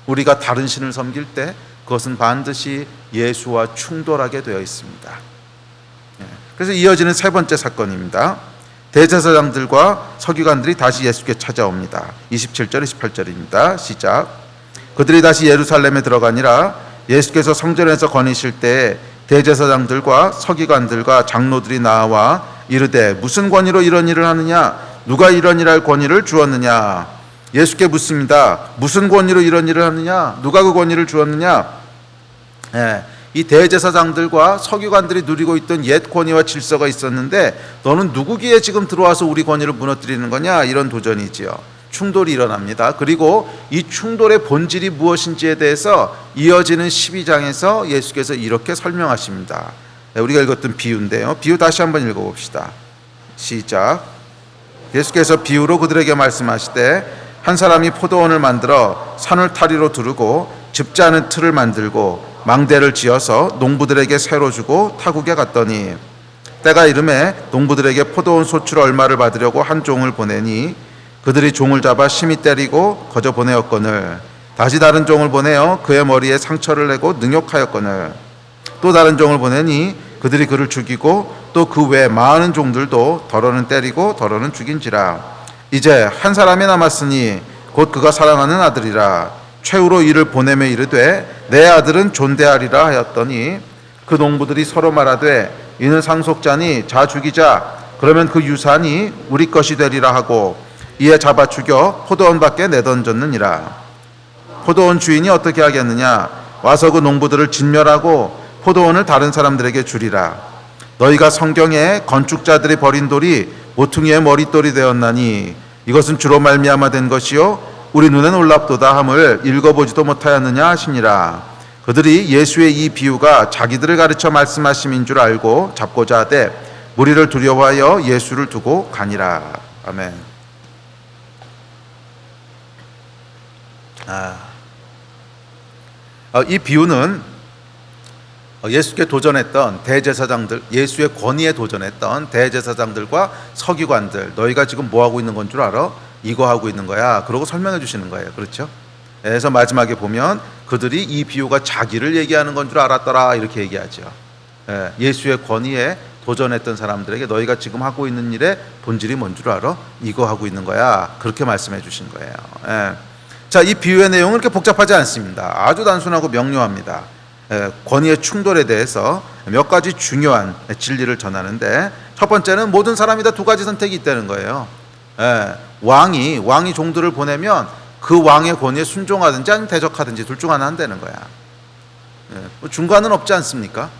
우리가 다른 신을 섬길 때 그것은 반드시 예수와 충돌하게 되어 있습니다. 그래서 이어지는 세 번째 사건입니다. 대제사장들과 서기관들이 다시 예수께 찾아옵니다. 27절, 28절입니다. 시작. 그들이 다시 예루살렘에 들어가니라. 예수께서 성전에서 거니실 때 대제사장들과 서기관들과 장로들이 나와 이르되 무슨 권위로 이런 일을 하느냐? 누가 이런 일할 권위를 주었느냐? 예수께 묻습니다. 무슨 권위로 이런 일을 하느냐? 누가 그 권위를 주었느냐? 이 대제사장들과 서기관들이 누리고 있던 옛 권위와 질서가 있었는데 너는 누구기에 지금 들어와서 우리 권위를 무너뜨리는 거냐? 이런 도전이지요. 충돌이 일어납니다. 그리고 이 충돌의 본질이 무엇인지에 대해서 이어지는 12장에서 예수께서 이렇게 설명하십니다. 우리가 읽었던 비유인데요. 비유 다시 한번 읽어봅시다. 시작. 예수께서 비유로 그들에게 말씀하시되 한 사람이 포도원을 만들어 산을 타리로 두르고 짚지 않은 틀을 만들고 망대를 지어서 농부들에게 새로 주고 타국에 갔더니 때가 이름에 농부들에게 포도원 소출 얼마를 받으려고 한 종을 보내니 그들이 종을 잡아 심히 때리고 거저 보내었거늘 다시 다른 종을 보내어 그의 머리에 상처를 내고 능욕하였거늘 또 다른 종을 보내니 그들이 그를 죽이고 또 그 외 많은 종들도 더러는 때리고 더러는 죽인지라. 이제 한 사람이 남았으니 곧 그가 사랑하는 아들이라. 최후로 이를 보내며 이르되 내 아들은 존대하리라 하였더니 그 농부들이 서로 말하되 이는 상속자니 자 죽이자. 그러면 그 유산이 우리 것이 되리라 하고 이에 잡아 죽여 포도원 밖에 내던졌느니라. 포도원 주인이 어떻게 하겠느냐? 와서 그 농부들을 진멸하고 포도원을 다른 사람들에게 주리라. 너희가 성경에 건축자들이 버린 돌이 모퉁이의 머릿돌이 되었나니 이것은 주로 말미암아 된 것이요 우리 눈에 놀랍도다 함을 읽어보지도 못하였느냐 하시니라. 그들이 예수의 이 비유가 자기들을 가르쳐 말씀하심인 줄 알고 잡고자 하되 무리를 두려워하여 예수를 두고 가니라. 아멘. 이 비유는 예수께 도전했던 대제사장들, 예수의 권위에 도전했던 대제사장들과 서기관들, 너희가 지금 뭐 하고 있는 건 줄 알아? 이거 하고 있는 거야. 그러고 설명해 주시는 거예요. 그렇죠? 그래서 마지막에 보면 그들이 이 비유가 자기를 얘기하는 건 줄 알았더라 이렇게 얘기하죠. 예수의 권위에 도전했던 사람들에게 너희가 지금 하고 있는 일의 본질이 뭔 줄 알아? 이거 하고 있는 거야. 그렇게 말씀해 주신 거예요. 자, 이 비유의 내용은 그렇게 복잡하지 않습니다. 아주 단순하고 명료합니다. 권위의 충돌에 대해서 몇 가지 중요한 진리를 전하는데 첫 번째는 모든 사람이 다 두 가지 선택이 있다는 거예요. 왕이 종들을 보내면 그 왕의 권위에 순종하든지 아니면 대적하든지 둘 중 하나 한다는 거야. 중간은 없지 않습니까?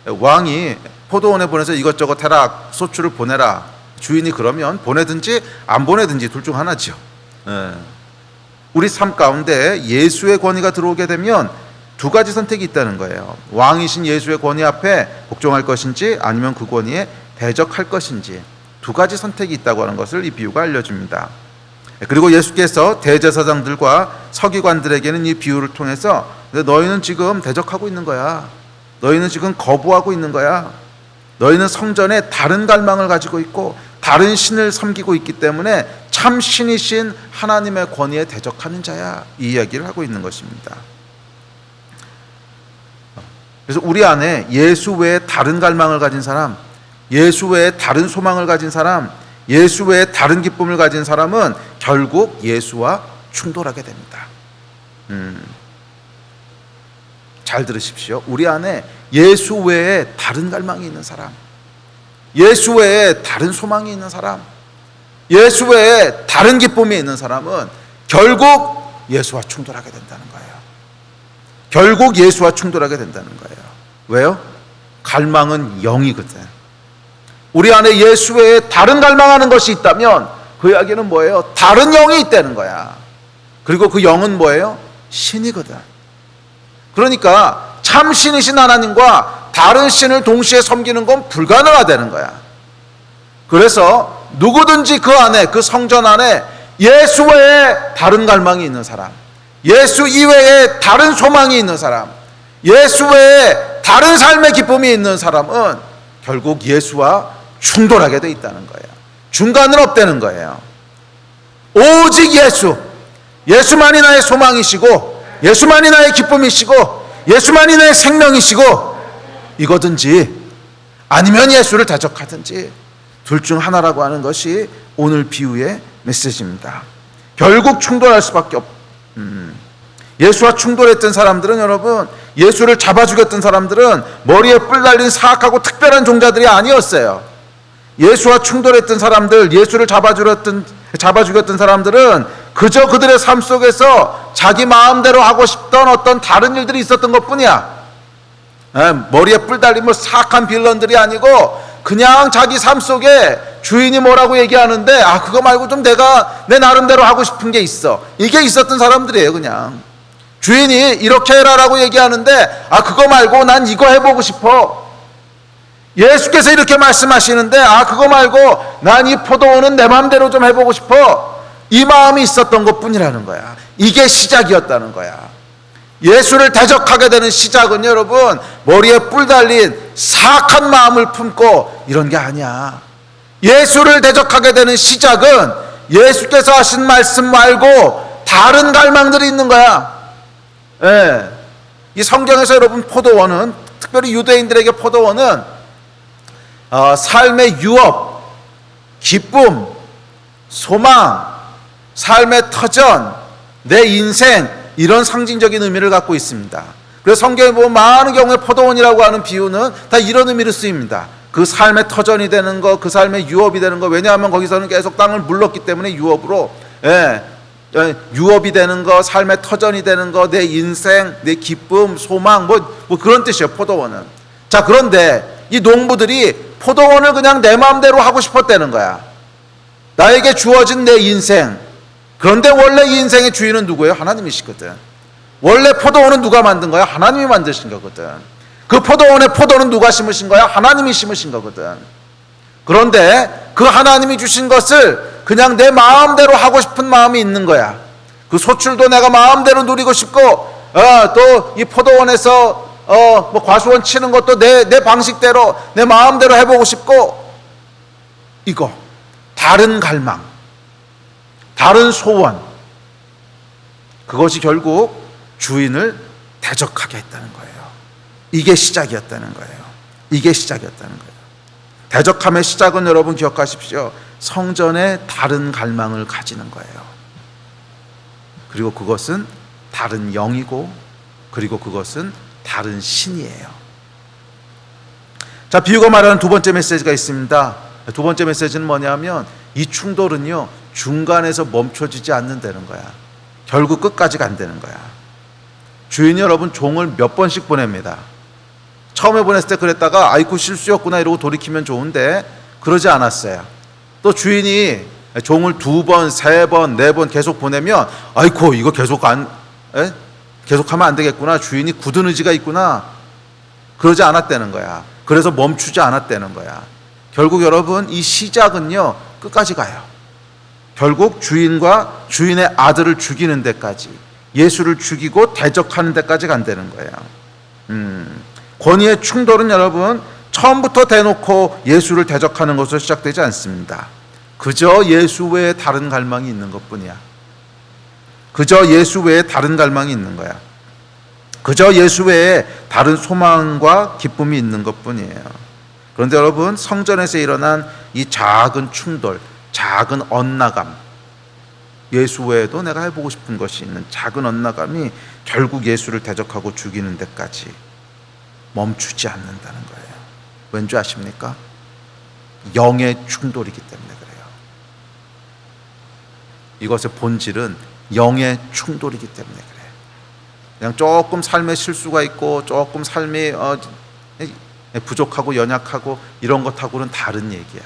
왕이 포도원에 보내서 이것저것 해라, 소출을 보내라. 주인이 그러면 보내든지 안 보내든지 둘 중 하나죠. 우리 삶 가운데 예수의 권위가 들어오게 되면 두 가지 선택이 있다는 거예요. 왕이신 예수의 권위 앞에 복종할 것인지 아니면 그 권위에 대적할 것인지 두 가지 선택이 있다고 하는 것을 이 비유가 알려줍니다. 그리고 예수께서 대제사장들과 서기관들에게는 이 비유를 통해서 너희는 지금 대적하고 있는 거야. 너희는 지금 거부하고 있는 거야. 너희는 성전에 다른 갈망을 가지고 있고 다른 신을 섬기고 있기 때문에 참 신이신 하나님의 권위에 대적하는 자야. 이 이야기를 하고 있는 것입니다. 그래서 우리 안에 예수 외에 다른 갈망을 가진 사람, 예수 외에 다른 소망을 가진 사람, 예수 외에 다른 기쁨을 가진 사람은 결국 예수와 충돌하게 됩니다. 잘 들으십시오. 우리 안에 예수 외에 다른 갈망이 있는 사람, 예수 외에 다른 소망이 있는 사람, 예수 외에 다른 기쁨이 있는 사람은 결국 예수와 충돌하게 된다는 거예요. 결국 예수와 충돌하게 된다는 거예요. 왜요? 갈망은 영이거든. 우리 안에 예수 외에 다른 갈망하는 것이 있다면 그 이야기는 뭐예요? 다른 영이 있다는 거야. 그리고 그 영은 뭐예요? 신이거든. 그러니까 참 신이신 하나님과 다른 신을 동시에 섬기는 건 불가능하다는 거야. 그래서 누구든지 그 안에, 그 성전 안에 예수 외에 다른 갈망이 있는 사람, 예수 이외에 다른 소망이 있는 사람, 예수 외에 다른 삶의 기쁨이 있는 사람은 결국 예수와 충돌하게 돼 있다는 거예요. 중간은 없다는 거예요. 오직 예수만이 나의 소망이시고, 예수만이 나의 기쁨이시고, 예수만이 나의 생명이시고, 이거든지 아니면 예수를 대적하든지 둘 중 하나라고 하는 것이 오늘 비유의 메시지입니다. 결국 충돌할 수밖에 예수와 충돌했던 사람들은, 여러분, 예수를 잡아 죽였던 사람들은 머리에 뿔 달린 사악하고 특별한 종자들이 아니었어요. 예수와 충돌했던 사람들, 예수를 잡아 죽였던 사람들은 그저 그들의 삶 속에서 자기 마음대로 하고 싶던 어떤 다른 일들이 있었던 것뿐이야. 머리에 뿔 달린 뭐 사악한 빌런들이 아니고 그냥 자기 삶 속에 주인이 뭐라고 얘기하는데 그거 말고 좀 내가 내 나름대로 하고 싶은 게 있어. 이게 있었던 사람들이에요. 그냥 주인이 이렇게 해라라고 얘기하는데 그거 말고 난 이거 해보고 싶어. 예수께서 이렇게 말씀하시는데 그거 말고 난 이 포도원은 내 마음대로 좀 해보고 싶어. 이 마음이 있었던 것뿐이라는 거야. 이게 시작이었다는 거야. 예수를 대적하게 되는 시작은, 여러분, 머리에 뿔 달린 사악한 마음을 품고 이런 게 아니야. 예수를 대적하게 되는 시작은 예수께서 하신 말씀 말고 다른 갈망들이 있는 거야. 이 성경에서 여러분, 포도원은, 특별히 유대인들에게 포도원은 삶의 유업, 기쁨, 소망, 삶의 터전, 내 인생, 이런 상징적인 의미를 갖고 있습니다. 그래서 성경에 보면 많은 경우에 포도원이라고 하는 비유는 다 이런 의미로 쓰입니다. 그 삶의 터전이 되는 거, 그 삶의 유업이 되는 거. 왜냐하면 거기서는 계속 땅을 물렀기 때문에 유업으로, 유업이 되는 거, 삶의 터전이 되는 거, 내 인생, 내 기쁨, 소망, 뭐 그런 뜻이에요, 포도원은. 자, 그런데 이 농부들이 포도원을 그냥 내 마음대로 하고 싶었다는 거야. 나에게 주어진 내 인생. 그런데 원래 이 인생의 주인은 누구예요? 하나님이시거든. 원래 포도원은 누가 만든 거야? 하나님이 만드신 거거든. 그 포도원에 포도는 누가 심으신 거야? 하나님이 심으신 거거든. 그런데 그 하나님이 주신 것을 그냥 내 마음대로 하고 싶은 마음이 있는 거야. 그 소출도 내가 마음대로 누리고 싶고, 또 이 포도원에서 뭐 과수원 치는 것도 내 방식대로, 내 마음대로 해보고 싶고, 이거 다른 갈망, 다른 소원, 그것이 결국 주인을 대적하게 했다는 거예요. 이게 시작이었다는 거예요. 이게 시작이었다는 거예요. 대적함의 시작은, 여러분 기억하십시오, 성전에 다른 갈망을 가지는 거예요. 그리고 그것은 다른 영이고, 그리고 그것은 다른 신이에요. 자, 비유가 말하는 두 번째 메시지가 있습니다. 두 번째 메시지는 뭐냐면, 이 충돌은요, 중간에서 멈춰지지 않는다는 거야. 결국 끝까지 간다는 거야. 주인이, 여러분, 종을 몇 번씩 보냅니다. 처음에 보냈을 때 그랬다가 아이고 실수였구나 이러고 돌이키면 좋은데 그러지 않았어요. 또 주인이 종을 2번, 3번, 4번 계속 보내면 아이고 이거 계속하면 안 되겠구나, 주인이 굳은 의지가 있구나, 그러지 않았다는 거야. 그래서 멈추지 않았다는 거야. 결국 여러분, 이 시작은요, 끝까지 가요. 결국 주인과 주인의 아들을 죽이는 데까지, 예수를 죽이고 대적하는 데까지 간다는 거예요. 권위의 충돌은, 여러분, 처음부터 대놓고 예수를 대적하는 것으로 시작되지 않습니다. 그저 예수 외에 다른 갈망이 있는 것뿐이야. 그저 예수 외에 다른 갈망이 있는 거야. 그저 예수 외에 다른 소망과 기쁨이 있는 것뿐이에요. 그런데 여러분, 성전에서 일어난 이 작은 충돌, 작은 엇나감, 예수 외에도 내가 해보고 싶은 것이 있는 작은 엇나감이 결국 예수를 대적하고 죽이는 데까지 멈추지 않는다는 거예요. 왠지 아십니까? 영의 충돌이기 때문에 그래요. 이것의 본질은 영의 충돌이기 때문에 그래요. 그냥 조금 삶에 실수가 있고, 조금 삶이 부족하고 연약하고 이런 것하고는 다른 얘기야.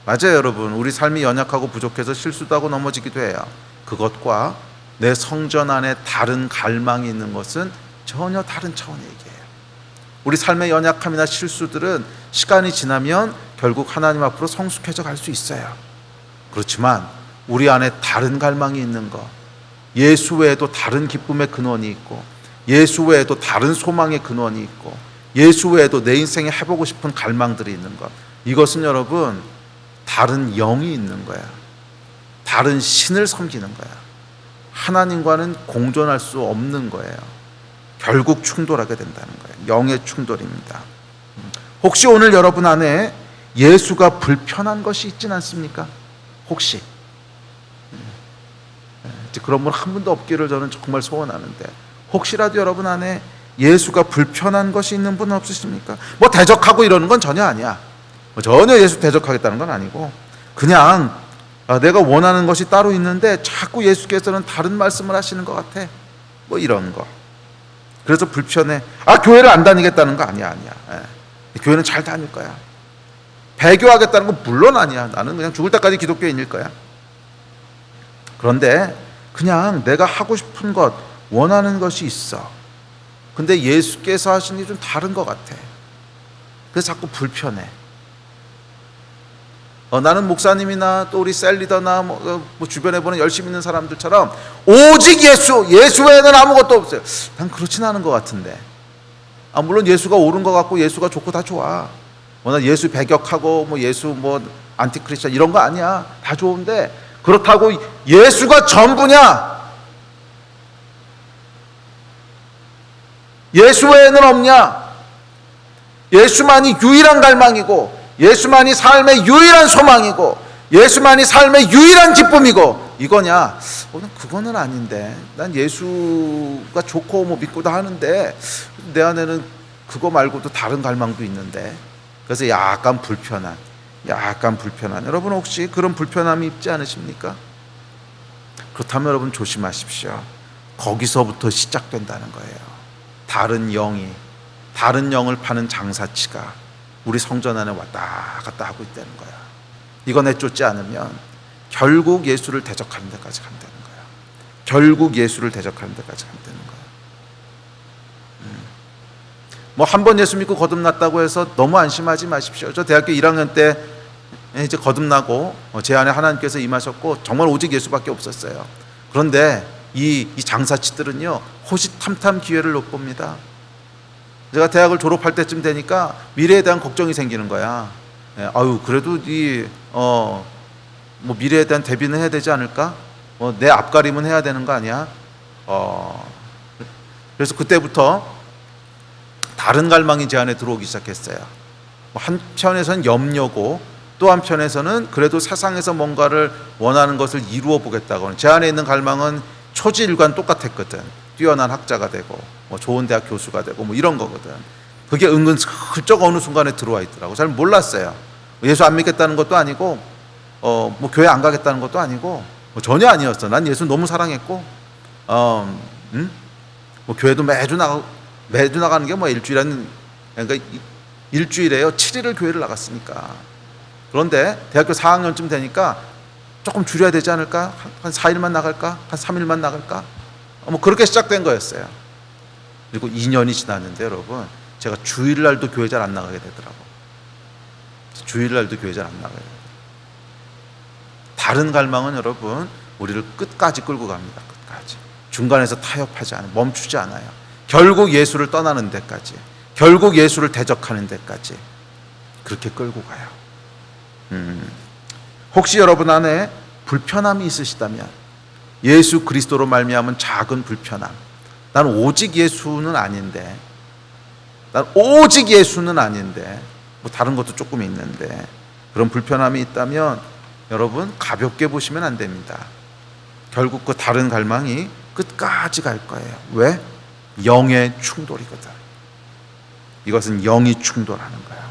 맞아요, 여러분. 우리 삶이 연약하고 부족해서 실수도 하고 넘어지기도 해요. 그것과 내 성전 안에 다른 갈망이 있는 것은 전혀 다른 차원의 얘기예요. 우리 삶의 연약함이나 실수들은 시간이 지나면 결국 하나님 앞으로 성숙해져 갈 수 있어요. 그렇지만 우리 안에 다른 갈망이 있는 것, 예수 외에도 다른 기쁨의 근원이 있고, 예수 외에도 다른 소망의 근원이 있고, 예수 외에도 내 인생에 해보고 싶은 갈망들이 있는 것, 이것은 여러분 다른 영이 있는 거야. 다른 신을 섬기는 거야. 하나님과는 공존할 수 없는 거예요. 결국 충돌하게 된다는 거예요. 영의 충돌입니다. 혹시 오늘 여러분 안에 예수가 불편한 것이 있진 않습니까? 혹시 그런 분 한 분도 없기를 저는 정말 소원하는데, 혹시라도 여러분 안에 예수가 불편한 것이 있는 분은 없으십니까? 뭐 대적하고 이러는 건 전혀 아니야. 전혀 예수 대적하겠다는 건 아니고, 그냥 내가 원하는 것이 따로 있는데 자꾸 예수께서는 다른 말씀을 하시는 것 같아. 뭐 이런 거. 그래서 불편해. 교회를 안 다니겠다는 거 아니야. 교회는 잘 다닐 거야. 배교하겠다는 건 물론 아니야. 나는 그냥 죽을 때까지 기독교인일 거야. 그런데 그냥 내가 하고 싶은 것, 원하는 것이 있어. 근데 예수께서 하신 게 좀 다른 것 같아. 그래서 자꾸 불편해. 나는 목사님이나 또 우리 셀리더나 뭐 주변에 보는 열심히 있는 사람들처럼 오직 예수 외에는 아무것도 없어요. 난 그렇진 않은 것 같은데. 물론 예수가 옳은 것 같고 예수가 좋고 다 좋아. 나 예수 배격하고 뭐 예수 뭐 안티크리스천 이런 거 아니야. 다 좋은데 그렇다고 예수가 전부냐? 예수 외에는 없냐? 예수만이 유일한 갈망이고, 예수만이 삶의 유일한 소망이고, 예수만이 삶의 유일한 기쁨이고, 이거냐? 그거는 아닌데. 난 예수가 좋고 뭐 믿고도 하는데 내 안에는 그거 말고도 다른 갈망도 있는데. 그래서 약간 불편한. 여러분 혹시 그런 불편함이 있지 않으십니까? 그렇다면 여러분 조심하십시오. 거기서부터 시작된다는 거예요. 다른 영을 파는 장사치가 우리 성전 안에 왔다 갔다 하고 있다는 거야. 이거 내쫓지 않으면 결국 예수를 대적하는 데까지 간다는 거야. 결국 예수를 대적하는 데까지 간다는 거야. 뭐 한 번 예수 믿고 거듭났다고 해서 너무 안심하지 마십시오. 저 대학교 1학년 때 이제 거듭나고 제 안에 하나님께서 임하셨고 정말 오직 예수밖에 없었어요. 그런데 이 장사치들은요 호시탐탐 기회를 못 봅니다. 제가 대학을 졸업할 때쯤 되니까 미래에 대한 걱정이 생기는 거야. 그래도 뭐 미래에 대한 대비는 해야 되지 않을까? 내 앞가림은 해야 되는 거 아니야? 그래서 그때부터 다른 갈망이 제 안에 들어오기 시작했어요. 한편에서는 염려고, 또 한편에서는 그래도 세상에서 뭔가를 원하는 것을 이루어 보겠다고. 제 안에 있는 갈망은 초지일관 똑같았거든. 뛰어난 학자가 되고 뭐 좋은 대학 교수가 되고 뭐 이런 거거든. 그게 은근 슬쩍 어느 순간에 들어와 있더라고. 잘 몰랐어요. 예수 안 믿겠다는 것도 아니고 뭐 교회 안 가겠다는 것도 아니고 전혀 아니었어. 난 예수 너무 사랑했고 뭐 교회도 매주 나가는 게 뭐 그러니까 일주일에요 7일을 교회를 나갔으니까. 그런데 대학교 4학년쯤 되니까 조금 줄여야 되지 않을까? 한 4일만 나갈까? 한 3일만 나갈까? 뭐 그렇게 시작된 거였어요. 그리고 2년이 지났는데 여러분, 제가 주일날도 교회 잘 안 나가게 되더라고. 주일날도 교회 잘 안 나가게 되더라고. 다른 갈망은 여러분 우리를 끝까지 끌고 갑니다. 끝까지. 중간에서 타협하지 않아요. 멈추지 않아요. 결국 예수를 떠나는 데까지, 결국 예수를 대적하는 데까지 그렇게 끌고 가요. 혹시 여러분 안에 불편함이 있으시다면, 예수 그리스도로 말미암은 작은 불편함, 난 오직 예수는 아닌데, 뭐 다른 것도 조금 있는데, 그런 불편함이 있다면 여러분 가볍게 보시면 안 됩니다. 결국 그 다른 갈망이 끝까지 갈 거예요. 왜? 영의 충돌이거든. 이것은 영이 충돌하는 거야.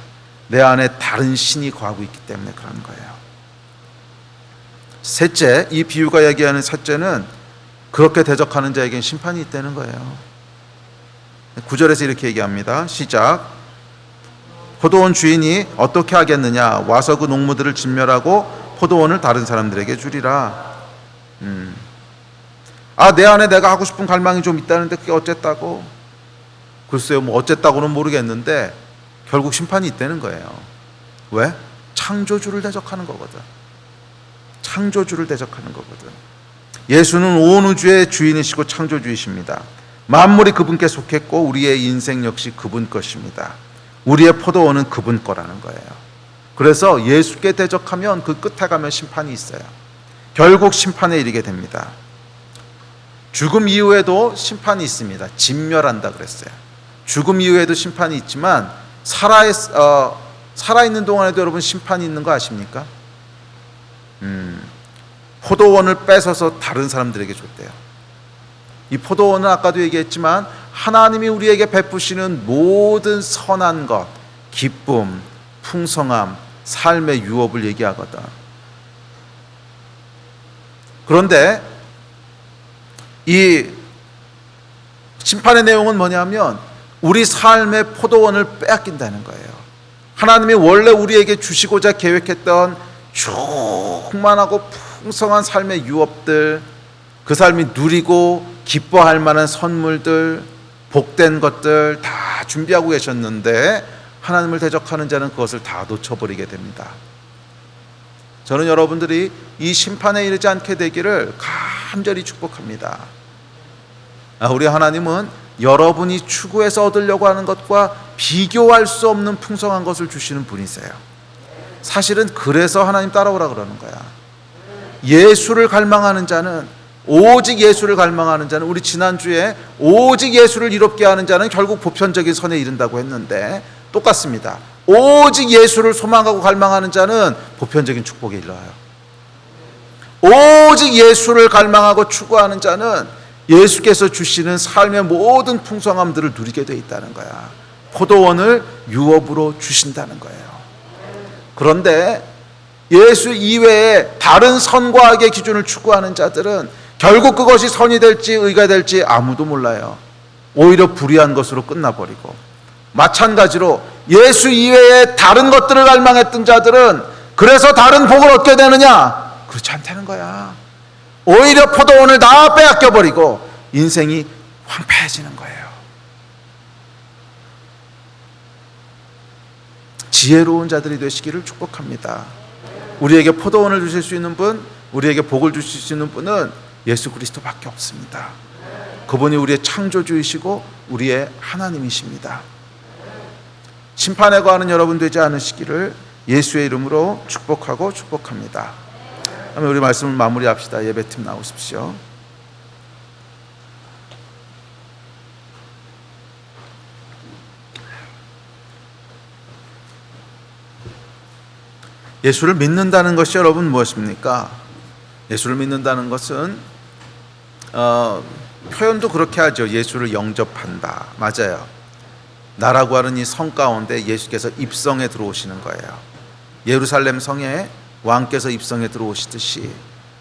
내 안에 다른 신이 거하고 있기 때문에 그런 거예요. 셋째, 이 비유가 얘기하는 셋째는 그렇게 대적하는 자에겐 심판이 있다는 거예요. 9절에서 이렇게 얘기합니다. 시작. 포도원 주인이 어떻게 하겠느냐? 와서 그 농무들을 진멸하고 포도원을 다른 사람들에게 주리라. 내 안에 내가 하고 싶은 갈망이 좀 있다는데 그게 어쨌다고? 글쎄요, 뭐 어쨌다고는 모르겠는데 결국 심판이 있다는 거예요. 왜? 창조주를 대적하는 거거든. 창조주를 대적하는 거거든. 예수는 온 우주의 주인이시고 창조주이십니다. 만물이 그분께 속했고 우리의 인생 역시 그분 것입니다. 우리의 포도원은 그분 거라는 거예요. 그래서 예수께 대적하면 그 끝에 가면 심판이 있어요. 결국 심판에 이르게 됩니다. 죽음 이후에도 심판이 있습니다. 진멸한다 그랬어요. 죽음 이후에도 심판이 있지만 살아있는 동안에도 여러분 심판이 있는 거 아십니까? 포도원을 뺏어서 다른 사람들에게 줬대요. 이 포도원은 아까도 얘기했지만 하나님이 우리에게 베푸시는 모든 선한 것, 기쁨, 풍성함, 삶의 유업을 얘기하거든. 그런데 이 심판의 내용은 뭐냐면 우리 삶의 포도원을 빼앗긴다는 거예요. 하나님이 원래 우리에게 주시고자 계획했던 충만하고 풍성한 삶의 유업들, 그 삶이 누리고 기뻐할 만한 선물들, 복된 것들 다 준비하고 계셨는데 하나님을 대적하는 자는 그것을 다 놓쳐버리게 됩니다. 저는 여러분들이 이 심판에 이르지 않게 되기를 간절히 축복합니다. 우리 하나님은 여러분이 추구해서 얻으려고 하는 것과 비교할 수 없는 풍성한 것을 주시는 분이세요. 사실은 그래서 하나님 따라오라 그러는 거야. 예수를 갈망하는 자는, 오직 예수를 갈망하는 자는, 우리 지난주에 오직 예수를 이롭게 하는 자는 결국 보편적인 선에 이른다고 했는데 똑같습니다. 오직 예수를 소망하고 갈망하는 자는 보편적인 축복에 이르러요. 오직 예수를 갈망하고 추구하는 자는 예수께서 주시는 삶의 모든 풍성함들을 누리게 돼 있다는 거야. 포도원을 유업으로 주신다는 거예요. 그런데 예수 이외에 다른 선과 악의 기준을 추구하는 자들은 결국 그것이 선이 될지 의가 될지 아무도 몰라요. 오히려 불의한 것으로 끝나버리고, 마찬가지로 예수 이외에 다른 것들을 갈망했던 자들은 그래서 다른 복을 얻게 되느냐? 그렇지 않다는 거야. 오히려 포도원을 다 빼앗겨버리고 인생이 황폐해지는 거예요. 지혜로운 자들이 되시기를 축복합니다. 우리에게 포도원을 주실 수 있는 분, 우리에게 복을 주실 수 있는 분은 예수 그리스도밖에 없습니다. 그분이 우리의 창조주이시고 우리의 하나님이십니다. 심판에 관한 여러분 되지 않으시기를 예수의 이름으로 축복합니다. 그러면 우리 말씀을 마무리합시다. 예배팀 나오십시오. 예수를 믿는다는 것이 여러분 무엇입니까? 예수를 믿는다는 것은 표현도 그렇게 하죠. 예수를 영접한다. 맞아요. 나라고 하는 이 성 가운데 예수께서 입성에 들어오시는 거예요. 예루살렘 성에 왕께서 입성에 들어오시듯이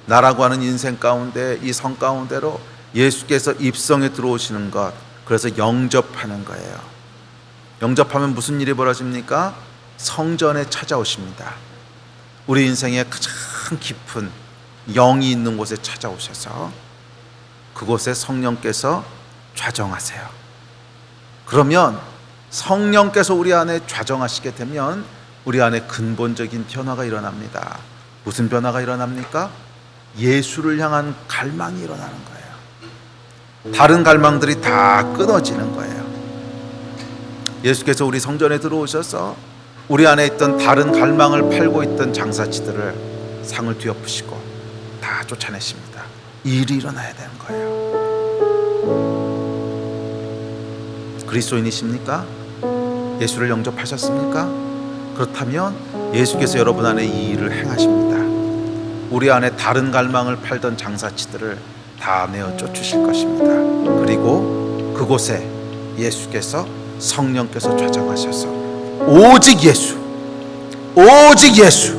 나라고 하는 인생 가운데 이 성 가운데로 예수께서 입성에 들어오시는 것, 그래서 영접하는 거예요. 영접하면 무슨 일이 벌어집니까? 성전에 찾아오십니다. 우리 인생의 가장 깊은 영이 있는 곳에 찾아오셔서 그곳에 성령께서 좌정하세요. 그러면 성령께서 우리 안에 좌정하시게 되면 우리 안에 근본적인 변화가 일어납니다. 무슨 변화가 일어납니까? 예수를 향한 갈망이 일어나는 거예요. 다른 갈망들이 다 끊어지는 거예요. 예수께서 우리 성전에 들어오셔서 우리 안에 있던 다른 갈망을 팔고 있던 장사치들을 상을 뒤엎으시고 다 쫓아내십니다. 일이 일어나야 되는 거예요. 그리스도인이십니까? 예수를 영접하셨습니까? 그렇다면 예수께서 여러분 안에 이 일을 행하십니다. 우리 안에 다른 갈망을 팔던 장사치들을 다 내어 쫓으실 것입니다. 그리고 그곳에 예수께서, 성령께서 좌정하셔서 오직 예수, 오직 예수,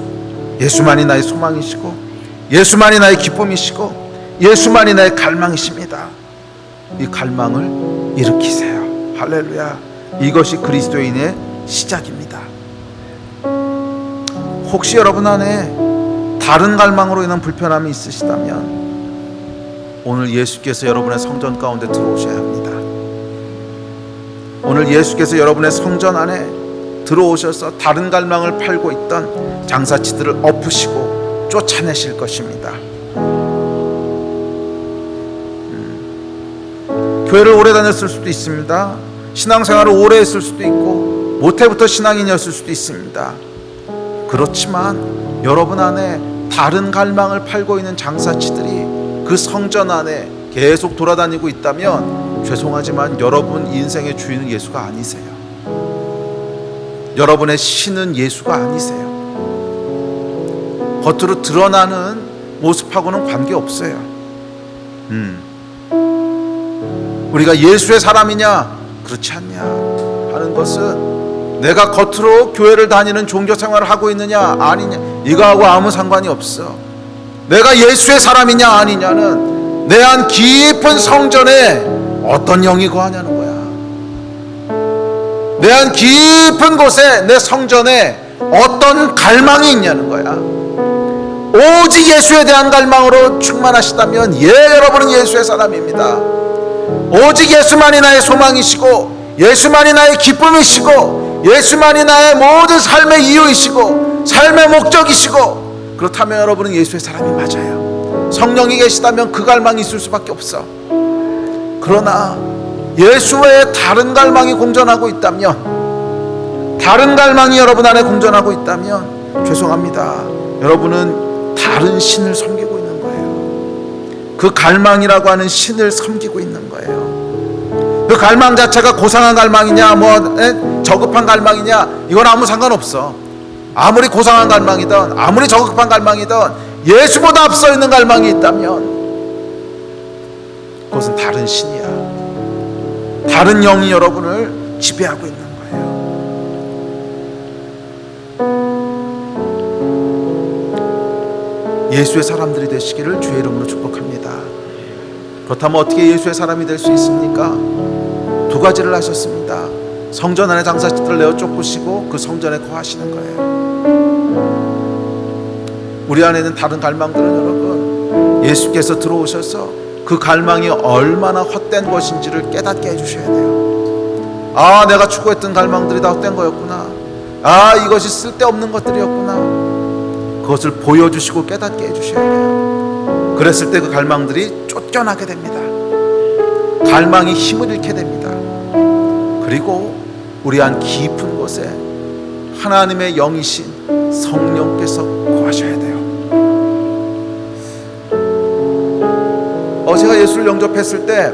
예수만이 나의 소망이시고 예수만이 나의 기쁨이시고 예수만이 나의 갈망이십니다. 이 갈망을 일으키세요. 할렐루야. 이것이 그리스도인의 시작입니다. 혹시 여러분 안에 다른 갈망으로 인한 불편함이 있으시다면 오늘 예수께서 여러분의 성전 가운데 들어오셔야 합니다. 오늘 예수께서 여러분의 성전 안에 들어오셔서 다른 갈망을 팔고 있던 장사치들을 엎으시고 쫓아내실 것입니다. 교회를 오래 다녔을 수도 있습니다. 신앙생활을 오래 했을 수도 있고 모태부터 신앙인이었을 수도 있습니다. 그렇지만 여러분 안에 다른 갈망을 팔고 있는 장사치들이 그 성전 안에 계속 돌아다니고 있다면 죄송하지만 여러분 인생의 주인은 예수가 아니세요. 여러분의 신은 예수가 아니세요. 겉으로 드러나는 모습하고는 관계없어요. 우리가 예수의 사람이냐 그렇지 않냐 하는 것은 내가 겉으로 교회를 다니는 종교 생활을 하고 있느냐 아니냐 이거하고 아무 상관이 없어. 내가 예수의 사람이냐 아니냐는 내 안 깊은 성전에 어떤 영이 거하냐는 거야. 내 안 깊은 곳에 내 성전에 어떤 갈망이 있냐는 거야. 오직 예수에 대한 갈망으로 충만하시다면 여러분은 예수의 사람입니다. 오직 예수만이 나의 소망이시고 예수만이 나의 기쁨이시고 예수만이 나의 모든 삶의 이유이시고 삶의 목적이시고 그렇다면 여러분은 예수의 사람이 맞아요. 성령이 계시다면 그 갈망이 있을 수밖에 없어. 그러나 예수 외에 다른 갈망이 공존하고 있다면 다른 갈망이 여러분 안에 공존하고 있다면 죄송합니다. 여러분은 다른 신을 섬기고 있는 거예요. 그 갈망이라고 하는 신을 섬기고 있는 거예요. 그 갈망 자체가 고상한 갈망이냐 저급한 갈망이냐 이건 아무 상관없어. 아무리 고상한 갈망이든 아무리 저급한 갈망이든 예수보다 앞서 있는 갈망이 있다면 그것은 다른 신이야. 다른 영이 여러분을 지배하고 있는 거예요. 예수의 사람들이 되시기를 주의 이름으로 축복합니다. 그렇다면 어떻게 예수의 사람이 될 수 있습니까? 두 가지를 하셨습니다. 성전 안에 장사치들을 내어 쫓으시고 그 성전에 거하시는 거예요. 우리 안에 있는 다른 갈망들은 여러분 예수께서 들어오셔서 그 갈망이 얼마나 헛된 것인지를 깨닫게 해주셔야 돼요. 아, 내가 추구했던 갈망들이 다 헛된 거였구나. 아, 이것이 쓸데없는 것들이었구나. 그것을 보여주시고 깨닫게 해주셔야 돼요. 그랬을 때 그 갈망들이 쫓겨나게 됩니다. 갈망이 힘을 잃게 됩니다. 그리고 우리 안 깊은 곳에 하나님의 영이신 성령께서 거하셔야 돼요. 제가 예수를 영접했을 때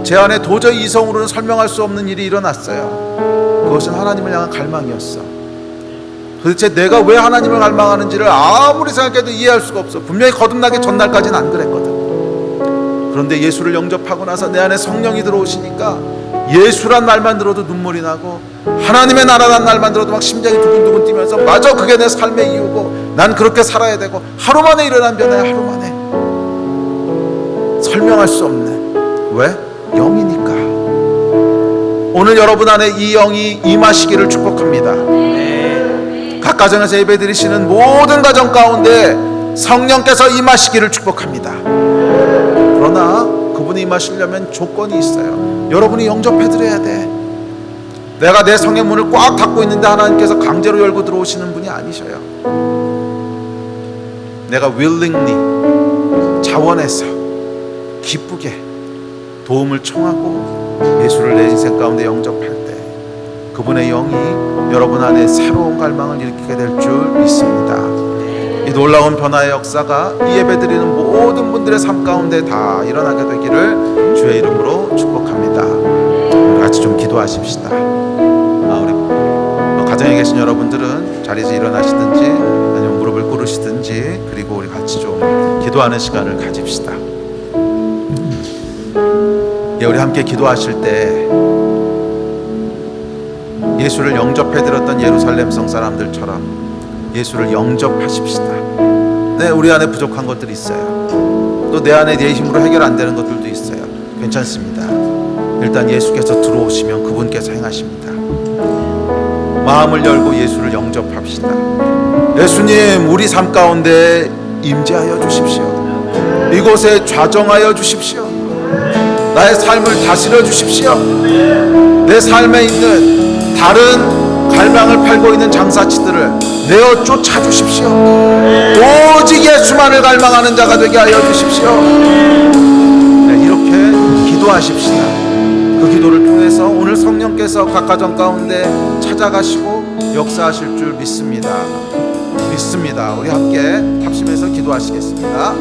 제 안에 도저히 이성으로는 설명할 수 없는 일이 일어났어요. 그것은 하나님을 향한 갈망이었어. 도대체 내가 왜 하나님을 갈망하는지를 아무리 생각해도 이해할 수가 없어. 분명히 거듭나기 전날까지는 안 그랬거든. 그런데 예수를 영접하고 나서 내 안에 성령이 들어오시니까 예수란 말만 들어도 눈물이 나고 하나님의 나라란 말만 들어도 막 심장이 두근두근 뛰면서 맞아, 그게 내 삶의 이유고 난 그렇게 살아야 되고, 하루 만에 일어난 변화야. 하루 만에 설명할 수 없네. 왜? 영이니까. 오늘 여러분 안에 이 영이 임하시기를 축복합니다. 각 가정에서 예배드리시는 모든 가정 가운데 성령께서 임하시기를 축복합니다. 그러나 그분이 임하시려면 조건이 있어요. 여러분이 영접해드려야 돼. 내가 내 성의 문을 꽉 닫고 있는데 하나님께서 강제로 열고 들어오시는 분이 아니셔요. 내가 willingly, 자원해서 기쁘게 도움을 청하고 예수를 내 인생 가운데 영접할 때 그분의 영이 여러분 안에 새로운 갈망을 일으키게 될 줄 믿습니다. 이 놀라운 변화의 역사가 이 예배드리는 모든 분들의 삶 가운데 다 일어나게 되기를 주의 이름으로 축복합니다. 우리 같이 좀 기도하십시다. 우리 가정에 계신 여러분들은 자리에서 일어나시든지 아니면 무릎을 꿇으시든지, 그리고 우리 같이 좀 기도하는 시간을 가집시다. 우리 함께 기도하실 때 예수를 영접해드렸던 예루살렘 성 사람들처럼 예수를 영접하십시다. 네, 우리 안에 부족한 것들이 있어요. 또 내 안에 내 힘으로 해결 안 되는 것들도 있어요. 괜찮습니다. 일단 예수께서 들어오시면 그분께서 행하십니다. 마음을 열고 예수를 영접합시다. 예수님, 우리 삶 가운데 임재하여 주십시오. 이곳에 좌정하여 주십시오. 나의 삶을 다스려 주십시오. 내 삶에 있는 다른 갈망을 팔고 있는 장사치들을 내어 쫓아 주십시오. 오직 예수만을 갈망하는 자가 되게 하여 주십시오. 네, 이렇게 기도하십시다. 그 기도를 통해서 오늘 성령께서 각 가정 가운데 찾아가시고 역사하실 줄 믿습니다. 우리 함께 합심해서 기도하시겠습니다.